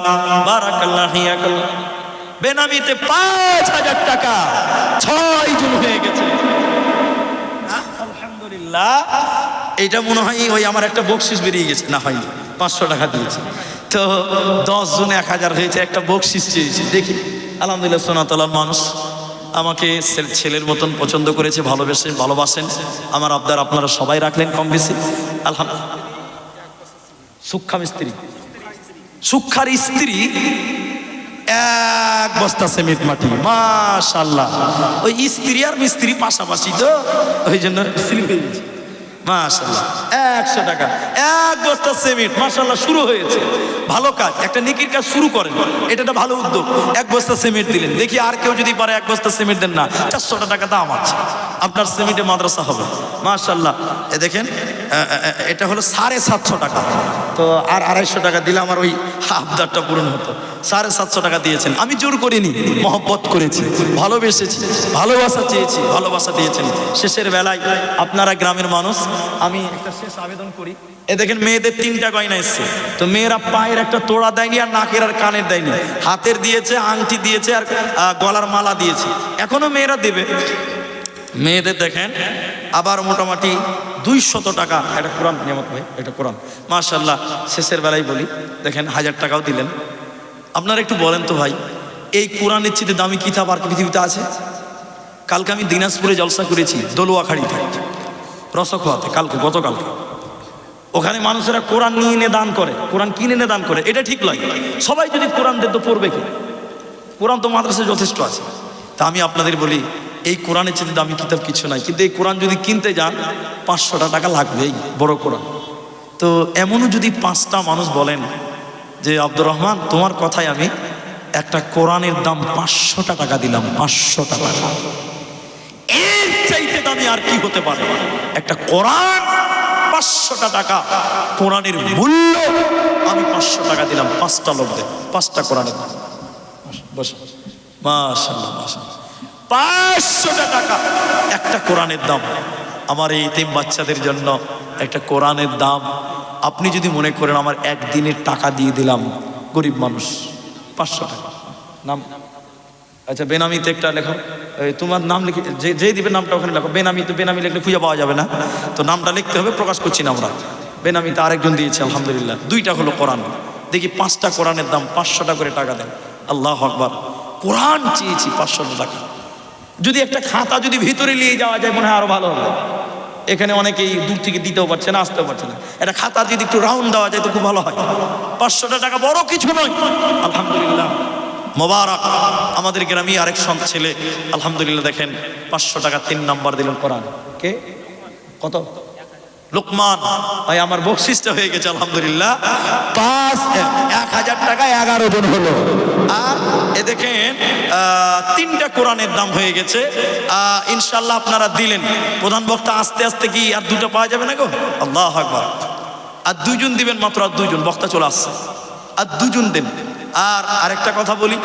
বারাকাল্লাহ, হিয়াকাল্লাহ। বেনামিতে 5000 টাকা 6 জন হয়ে গেছে আলহামদুলিল্লাহ। এটা মনে হয় ওই আমার একটা বকশিস বেরিয়ে গেছে, না হয়নি, 500 টাকা দিয়েছে, তো 10 জন 1000 হয়েছে, একটা বকশিস চেয়েছি। দেখি আলহামদুলিল্লাহ, সোনাতলার মানুষ আমাকে ছেলের মতন পছন্দ করেছে, ভালোবাসেন। আমার আবদার আপনারা সবাই রাখলেন কম বেশি আলহামদুলিল্লাহ। সুক্ষার স্ত্রী 1 বস্তা সিমেন্ট মাটি। মাশাআল্লাহ, ওই স্ত্রী আর মিস্ত্রি পাশাপাশি তো, ওই জন্য স্লিপ হয়ে গেছে। মাশাআল্লাহ, 100 টাকা 1 বস্তা সিমেন্ট। মাশাআল্লাহ, শুরু হয়েছে, ভালো কাজ, একটা নেকির কাজ শুরু করেন, এটা একটা ভালো উদ্যোগ। 1 বস্তা সিমেন্ট দিলেন, দেখি আর কেউ যদি পারে 1 বস্তা সিমেন্ট দেন না, 400 টাকা দাম আছে, আপনার সিমেন্টে মাদ্রাসা হবে। মাশাআল্লাহ, এ দেখেন এটা হলো 750 টাকা, তো আর 250 টাকা দিলে আমার ওই আবদারটা পূরণ হতো। 750 টাকা দিয়েছেন, আমি জোর করিনি, মহব্বত করেছি, ভালোবেসেছি, ভালোবাসা চেয়েছি, ভালোবাসা দিয়েছেন। শেষের বেলায় আপনারা গ্রামের মানুষ, আমি একটা শেষ আবেদন করি। এ দেখেন মেয়েদের 3টা গয়না এসছে, তো মেয়েরা পায়ের একটা তোড়া দেয়নি, আর নাকের আর কানের দেয়নি, হাতের দিয়েছে, আংটি দিয়েছে, আর গলার মালা দিয়েছে, এখনো মেয়েরা দেবে। মেয়েদের দেখেন আবার মোটামুটি 200 টাকা। এটা কোরআন নিয়ামত ভাই, এটা কোরআন। মাশাআল্লাহ, শেষের বেলায় বলি, দেখেন 1000 টাকাও দিলেন। আপনারা একটু বলেন তো ভাই, এই কোরআনের চেয়ে দামি কিতাব আর পৃথিবীতে আছে? কালকে আমি দিনাজপুরে জলসা করেছি, দলুয়াখাড়িতে, রসখোয়াতে, গতকালকে। ওখানে মানুষেরা কোরআন নিয়ে এনে দান করে, কোরআন কিনে এনে দান করে, এটা ঠিক নয়। সবাই যদি কোরআন দেন তো পড়বে কি? কোরআন তো মাদ্রাসায় যথেষ্ট আছে। তা আমি আপনাদের বলি, এই কোরআনের চেয়ে দামি কিতাব কিছু নাই, কিন্তু এই কোরআন যদি কিনতে যান 500 টাকা লাগবেই, বড় কোরআন। তো এমনও যদি 5টা মানুষ বলেন যে আব্দুর রহমান তোমার কথায় আমি একটা কোরআনের দাম 500 টাকা দিলাম, 500 টাকা। এর চাইতে দামি আর কি হতে পারে? একটা কোরআন 500 টাকা, কোরআনের মূল্য আমি 500 টাকা দিলাম। 5টা লোক দেন, 5টা কোরআনের দাম। বসে মাশাআল্লাহ, মাশাআল্লাহ, 500 টাকা একটা কোরআনের দাম। আমার এই এতিম বাচ্চাদের জন্য একটা কোরআনের দাম। আপনি যদি মনে করেন আমার একদিনের টাকা দিয়ে দিলাম, গরিব মানুষ, 500 টাকা। নাম আচ্ছা, বেনামিতে একটা লেখো, তোমার নাম লিখে যে দিবে নামটা ওখানে লেখো। বেনামিতে, বেনামি লিখলে খুঁজে পাওয়া যাবে না, তো নামটা লিখতে হবে, প্রকাশ করছি না আমরা। বেনামিতে আরেকজন দিয়েছে, আলহামদুলিল্লাহ। 2টা হলো কোরআন। দেখি 5টা কোরআনের দাম 500 টাকা করে টাকা দেন। আল্লাহু আকবার। কোরআন চেয়েছি 500 টাকা। যদি একটা খাতা যদি ভিতরে নিয়ে যাওয়া যায় মনে হয় আরো ভালো হবে। এখানে অনেকেই দূর থেকে দিতেও পারছে না, আসতেও পারছে না। একটা খাতা যদি একটু রাউন্ড দেওয়া যায় তো খুব ভালো হয়। 500 টাকা বড় কিছু নয়, আলহামদুলিল্লাহ। মোবারক আমাদের গ্রামে আরেক ছেলে, আলহামদুলিল্লাহ, দেখেন 500 টাকা 3 নাম্বার দিলেন কোরআন। কে? কত? লোকমান ভাই, আমার বকশিসটা হয়ে গেছে, আলহামদুলিল্লাহ। 1000 টাকা 11 জন হলো। আর এ দেখেন 3টা কোরআনের দাম হয়ে গেছে। ইনশাল্লাহ আপনারা দিলেন। প্রধান বক্তা আস্তে আস্তে কি আর 2টা পাওয়া যাবে না গো? আল্লাহু আকবার। আর 2 জন দিবেন, মাত্র আর 2 জন। বক্তা চলে আসছে, আর 2 জন দেন। আর আরেকটা কথা বলি,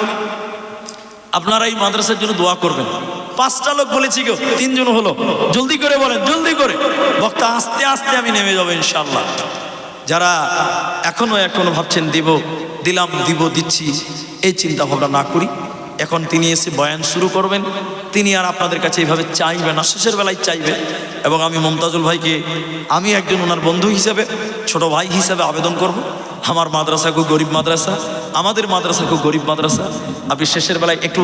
আপনারা এই মাদ্রাসার জন্য দোয়া করবেন। 5টা লোক বলেছি গো, 3 জন হলো। জলদি করে বলেন, জলদি করে। বক্তা আস্তে আস্তে আমি নেমে যাবো ইনশাল্লাহ। যারা এখনো ভাবছেন দিলাম, দিচ্ছি, এই চিন্তা ভাবনা না করি। এখন তিনি এসে বয়ান শুরু করবেন। তিনি আর আপনাদের কাছে এইভাবে চাইবে না, শেষের বেলায় চাইবে। এবং আমি মমতাজুল ভাইকে, আমি একজন ওনার বন্ধু হিসেবে, ছোট ভাই হিসেবে আবেদন করব, আমার মাদ্রাসা খুব গরিব মাদ্রাসা, আমাদের মাদ্রাসা খুব গরিব মাদ্রাসা। আপনি শেষের বেলায় একটু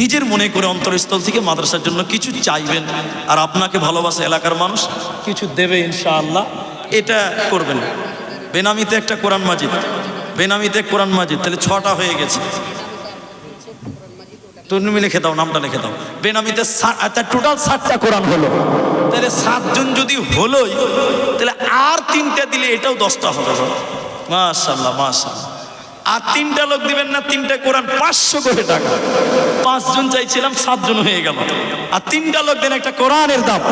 নিজের মনে করে অন্তরস্থল থেকে মাদ্রাসার জন্য কিছু চাইবেন, আর আপনাকে ভালোবাসা এলাকার মানুষ কিছু দেবে ইনশাআল্লাহ, এটা করবেন। বেনামিতে একটা কোরআন মাজিদ, বেনামিতে কোরআন মাজিদ, তাহলে 6টা হয়ে গেছে। তুমি লিখে দাও, নামটা লিখে দাও। বেনামিতে টোটাল 7টা কোরআন হলো। তাহলে 7 জন যদি হলোই, তাহলে আর 3টা দিলে এটাও 10টা হবে। মাশাআল্লাহ, মাশাআল্লাহ। আর 3টা লোক দিবেন না, 3টা কোরআন 500 করে টাকা। 5 জন চাইছিলাম, 7 জন হয়ে গেল। আর 3টা লোক দেন একটা কোরআনের দাম।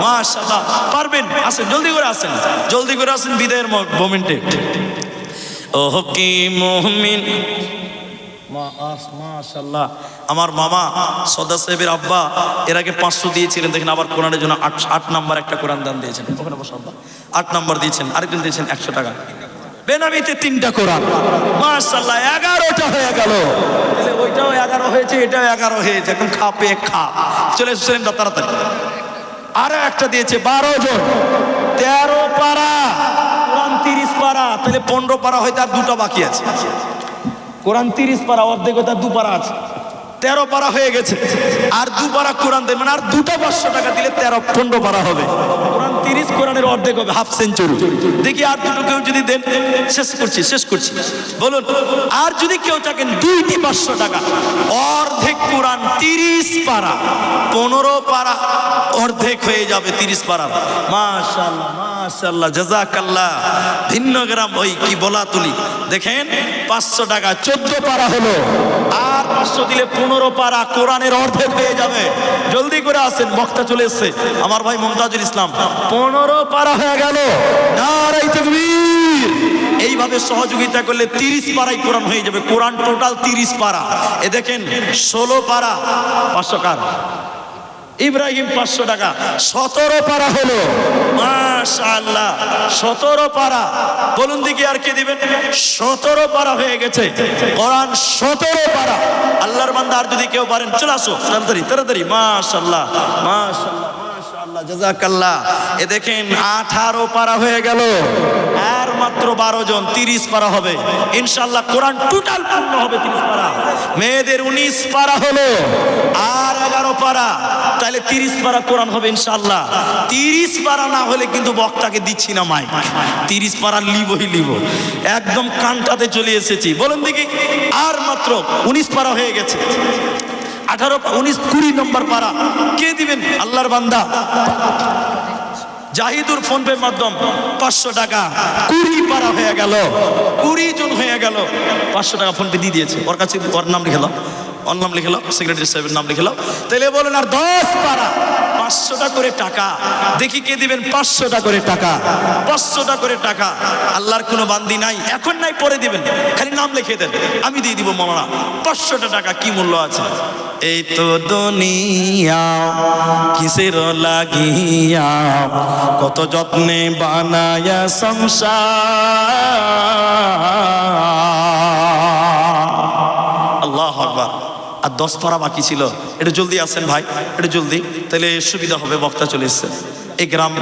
মাশাআল্লাহ, পারবেন? আসেন, জলদি করে আসেন, জলদি করে আসেন বিদায়ের মোমেন্টে। ও কি মুমিন, মাশাআল্লাহ। আমার মামা সদা সাহেবের আব্বা এর আগে 500 দিয়েছিলেন, দেখেন আবার কোরআনের জন্য 8 নাম্বার একটা কোরআন দান দিয়েছেন। ওখানে বসে আব্বা 8 নাম্বার দিয়েছেন, আরেকজন দিয়েছেন 100 টাকা। বেনামিতে 3টা কোরআন, মাশাআল্লাহ, 11টা হয়ে গেল। তাহলে ওইটাও 11 হয়েছে, এটাও 11 হয়েছে। এখন খা চলে এসেছেন তাড়াতাড়ি। আরো একটা দিয়েছে 12 জন, 13 পারা কোরআন, 30 পারা। তাহলে 15 পারা হয়তো আর 2টা বাকি আছে। কোরআন 30 পারা, অর্ধেক হয়তো 2 পারা আছে। 13 পারা হয়ে গেছে। আর 2 পারা কোরআন দেন, মানে আর 2টা 500 টাকা দিলে 15 পারা হবে। কোরআন 30, কোরআনের অর্ধেক হবে, হাফ সেঞ্চুরি। দেখি আর 2টো কেউ যদি দেন, শেষ করছি বলুন। আর যদি কেউ থাকেন 2টি 500 টাকা, অর্ধেক কোরআন 30 পারা, 15 পারা অর্ধেক হয়ে যাবে 30 পারা। মাশাআল্লাহ, মাশাআল্লাহ, জাযাকাল্লাহ। ভিন্ন গ্রাম ওই কি বলা তুলি, দেখেন 500 টাকা 14 পারা হলো। আর 500 দিলে 15 পারা, কোরআনের অর্ধেক হয়ে যাবে। জলদি করে আসেন, বক্তা চলে এসেছে আমার ভাই মুমতাজুল ইসলাম। 15 পারা হয়ে গেল, নারায়ে তাকবীর। এইভাবে সহযোগিতা করলে 30 পারাই কোরআন হয়ে যাবে। কোরআন টোটাল 30 পারা। এ দেখেন 16 পারা, 500 কার ইব্রাহিম 500 টাকা, 17 পারা হলো। মাশাআল্লাহ, 17 পারা। বলুন দেখি আর কে দিবেন? 17 পারা হয়ে গেছে কোরআন, 17 পারা। আল্লাহর বান্দা আর যদি কেউ পারেন চলে আসো তাড়াতাড়ি। মাশাআল্লাহ, মাশাআল্লাহ, মাশাআল্লাহ, জাযাকাল্লাহ। এ দেখেন 18 পারা হয়ে গেল। আর মাত্র 12 জন, 30 পারা হবে ইনশাআল্লাহ। কোরআন টোটাল পূর্ণ হবে 30 পারা। মেয়েদের 19 পারা হলো, আর 11 পারা, তাহলে 30 পারা কোরআন হবে ইনশাআল্লাহ। 30 পারা না হলে কিন্তু বক্তাকে দিচ্ছি না মাইক। 30 পারা লিব, একদম কানটাতে চলে এসেছি। বলুন দেখি, আর মাত্র 19 পারা হয়ে গেছে। 18, 19, 20 নম্বর পারা কে দিবেন? আল্লাহর বান্দা জাহিদুর ফোন পে মাধ্যম 500 টাকা 20 পারা হয়ে গেল, 20 জন হয়ে গেল, 500 টাকা ফোন পে দিয়ে দিয়েছে। ওর কাছে ওর নাম লিখে দাও, ওর নাম লিখে দাও, সেক্রেটারি সাহেবের নাম লিখে দাও। তাহলে বলুন আর 10 পারা 500 টাকা করে টাকা, দেখি কে দিবেন 500 টাকা করে টাকা, 500 টাকা করে টাকা। আল্লাহর কোনো বান্দি নাই, এখন নাই পরে দিবেন, খালি নাম লিখে দেন, আমি দিয়ে দিব মাওলানা। 500 টাকা কি মূল্য আছে? এই তো দুনিয়া কিসের লাগিয়া, কত যত্নে বানায়া সংসার। আল্লাহু আকবার। আর 10 পারা বাকি ছিল, একটু জলদি আসেন ভাই, একটু জলদি, তাহলে সুবিধা হবে। বক্তা চলে এসছে। এই গ্রাম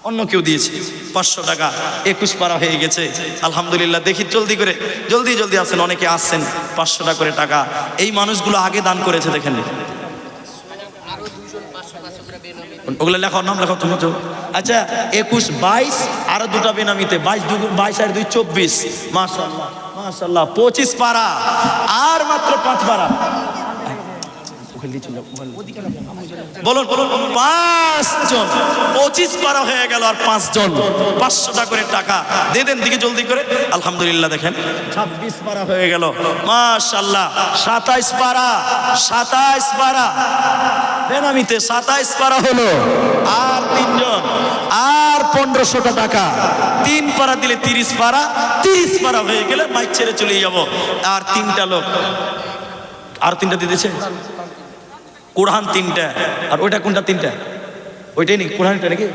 অন্য কেউ দিয়েছে 500 টাকা, 21 পারা হয়ে গেছে আলহামদুলিল্লাহ। দেখি জলদি করে, জলদি জলদি আসেন, অনেকে আসছেন। 500 টাকা করে টাকা এই মানুষগুলো আগে দান করেছে, দেখেন। ওগুলো লেখো, নাম লেখো তুমি তো। আচ্ছা 21, 22 আরো দুটা বেনামিতে, 22 আর 2 24। মাশাআল্লাহ মাশাআল্লাহ, 25 পারা আর মাত্র 5 পারা। বলুন বলুন, 5 জন, 25 পারা হয়ে গেল আর 5 জন 500 টাকা করে টাকা দিয়ে দেন দিকে জলদি করে। আলহামদুলিল্লাহ দেখেন 26 পারা হয়ে গেল মাশাআল্লাহ। 27 পারা, 27 পারা বেনামিতে 27 পারা হলো। আর 3 জন আর 1500 টাকা, 3 পারা দিলে 30 পারা, 30 পারা হয়ে গেলে মাইক ছেড়ে চলে যাব। আর 3টা লোক, আর 3টা দিতেছে কোরআন 3টা, আর ওইটা কোনটা 3টা? ওইটাই নাকি কোরআনটা নাকি?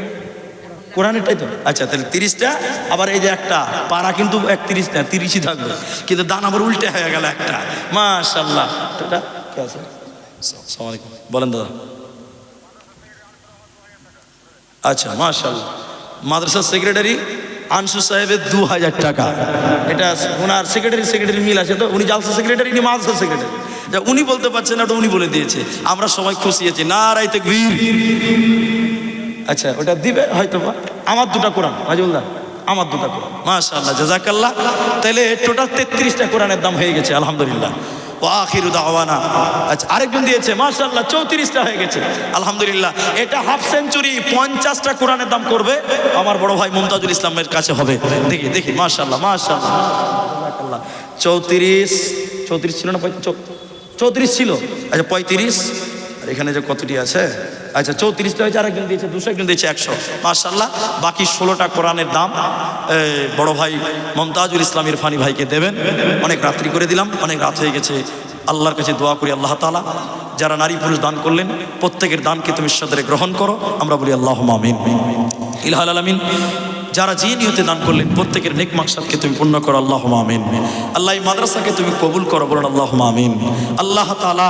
কোরআনেরটাই তো। আচ্ছা তাহলে 30টা, আবার এই যে একটা পারা কিন্তু 31 না, 30ই থাকবে, কিন্তু দান আবার উল্টে হয়ে গেল একটা। মাশাআল্লাহ। এটা কে আছে? আসসালামু আলাইকুম, বলেন দাদা। আচ্ছা মাশাআল্লাহ, মাদ্রাসার সেক্রেটারি আনসু সাহেবের 2000 টাকা। এটা ওনার সেক্রেটারি মিল আছে তো, উনি জালসা সেক্রেটারি, উনি মাদ্রাসা সেক্রেটারি। যা উনি বলতে পারছেন না, ওটা উনি বলে দিয়েছে, আমরা সবাই খুশি আছি। নারায়ে তাকবীর। আচ্ছা ওটা দিবে হয়তো বা। আমার 2টা কোরআন মাজুলদা, আমার 2টা কোরআন। মাশাআল্লাহ জাযাকাল্লাহ। তাহলে টোটাল 33টা কোরআনের দাম হয়ে গেছে আলহামদুলিল্লাহ। ওয়া আখিরু দাওয়ানা। আচ্ছা আরেকজন দিয়েছে মাশাআল্লাহ, 34টা হয়ে গেছে আলহামদুলিল্লাহ। এটা হাফ সেঞ্চুরি, 50টা কোরআনের দাম করবে আমার বড় ভাই মুমতাজুল ইসলামের কাছে হবে। দেখি দেখি মাশাআল্লাহ মাশাআল্লাহ জাযাকাল্লাহ। 34 ছিল না? 34 ছিল। আচ্ছা 35, আর এখানে যে কতটি আছে? আচ্ছা 34টা হয়েছে। আরেকজন দিয়েছে 200, একজন দিয়েছে 100। মাশাআল্লাহ। বাকি 16টা কোরআনের দাম বড় ভাই মুমতাজুল ইসলাম ইরফানি ভাইকে দেবেন। অনেক রাত্রি করে দিলাম, অনেক রাত হয়ে গেছে। আল্লাহর কাছে দোয়া করি আল্লাহ তাআলা যারা নারী পুরুষ দান করলেন প্রত্যেকের দানকে তুমি সাদরে গ্রহণ করো, আমরা বলি আল্লাহুম্মা আমিন। ইলাহুল আলামিন। যারা যে নিয়তে দান করলেন প্রত্যেকের নেক মাকসাদকে তুমি পূর্ণ করো, আল্লাহুম্মা আমিন। আল্লাহ এই মাদ্রাসাকে তুমি কবুল করো, বলুন আল্লাহুম্মা আমিন। আল্লাহ তাআলা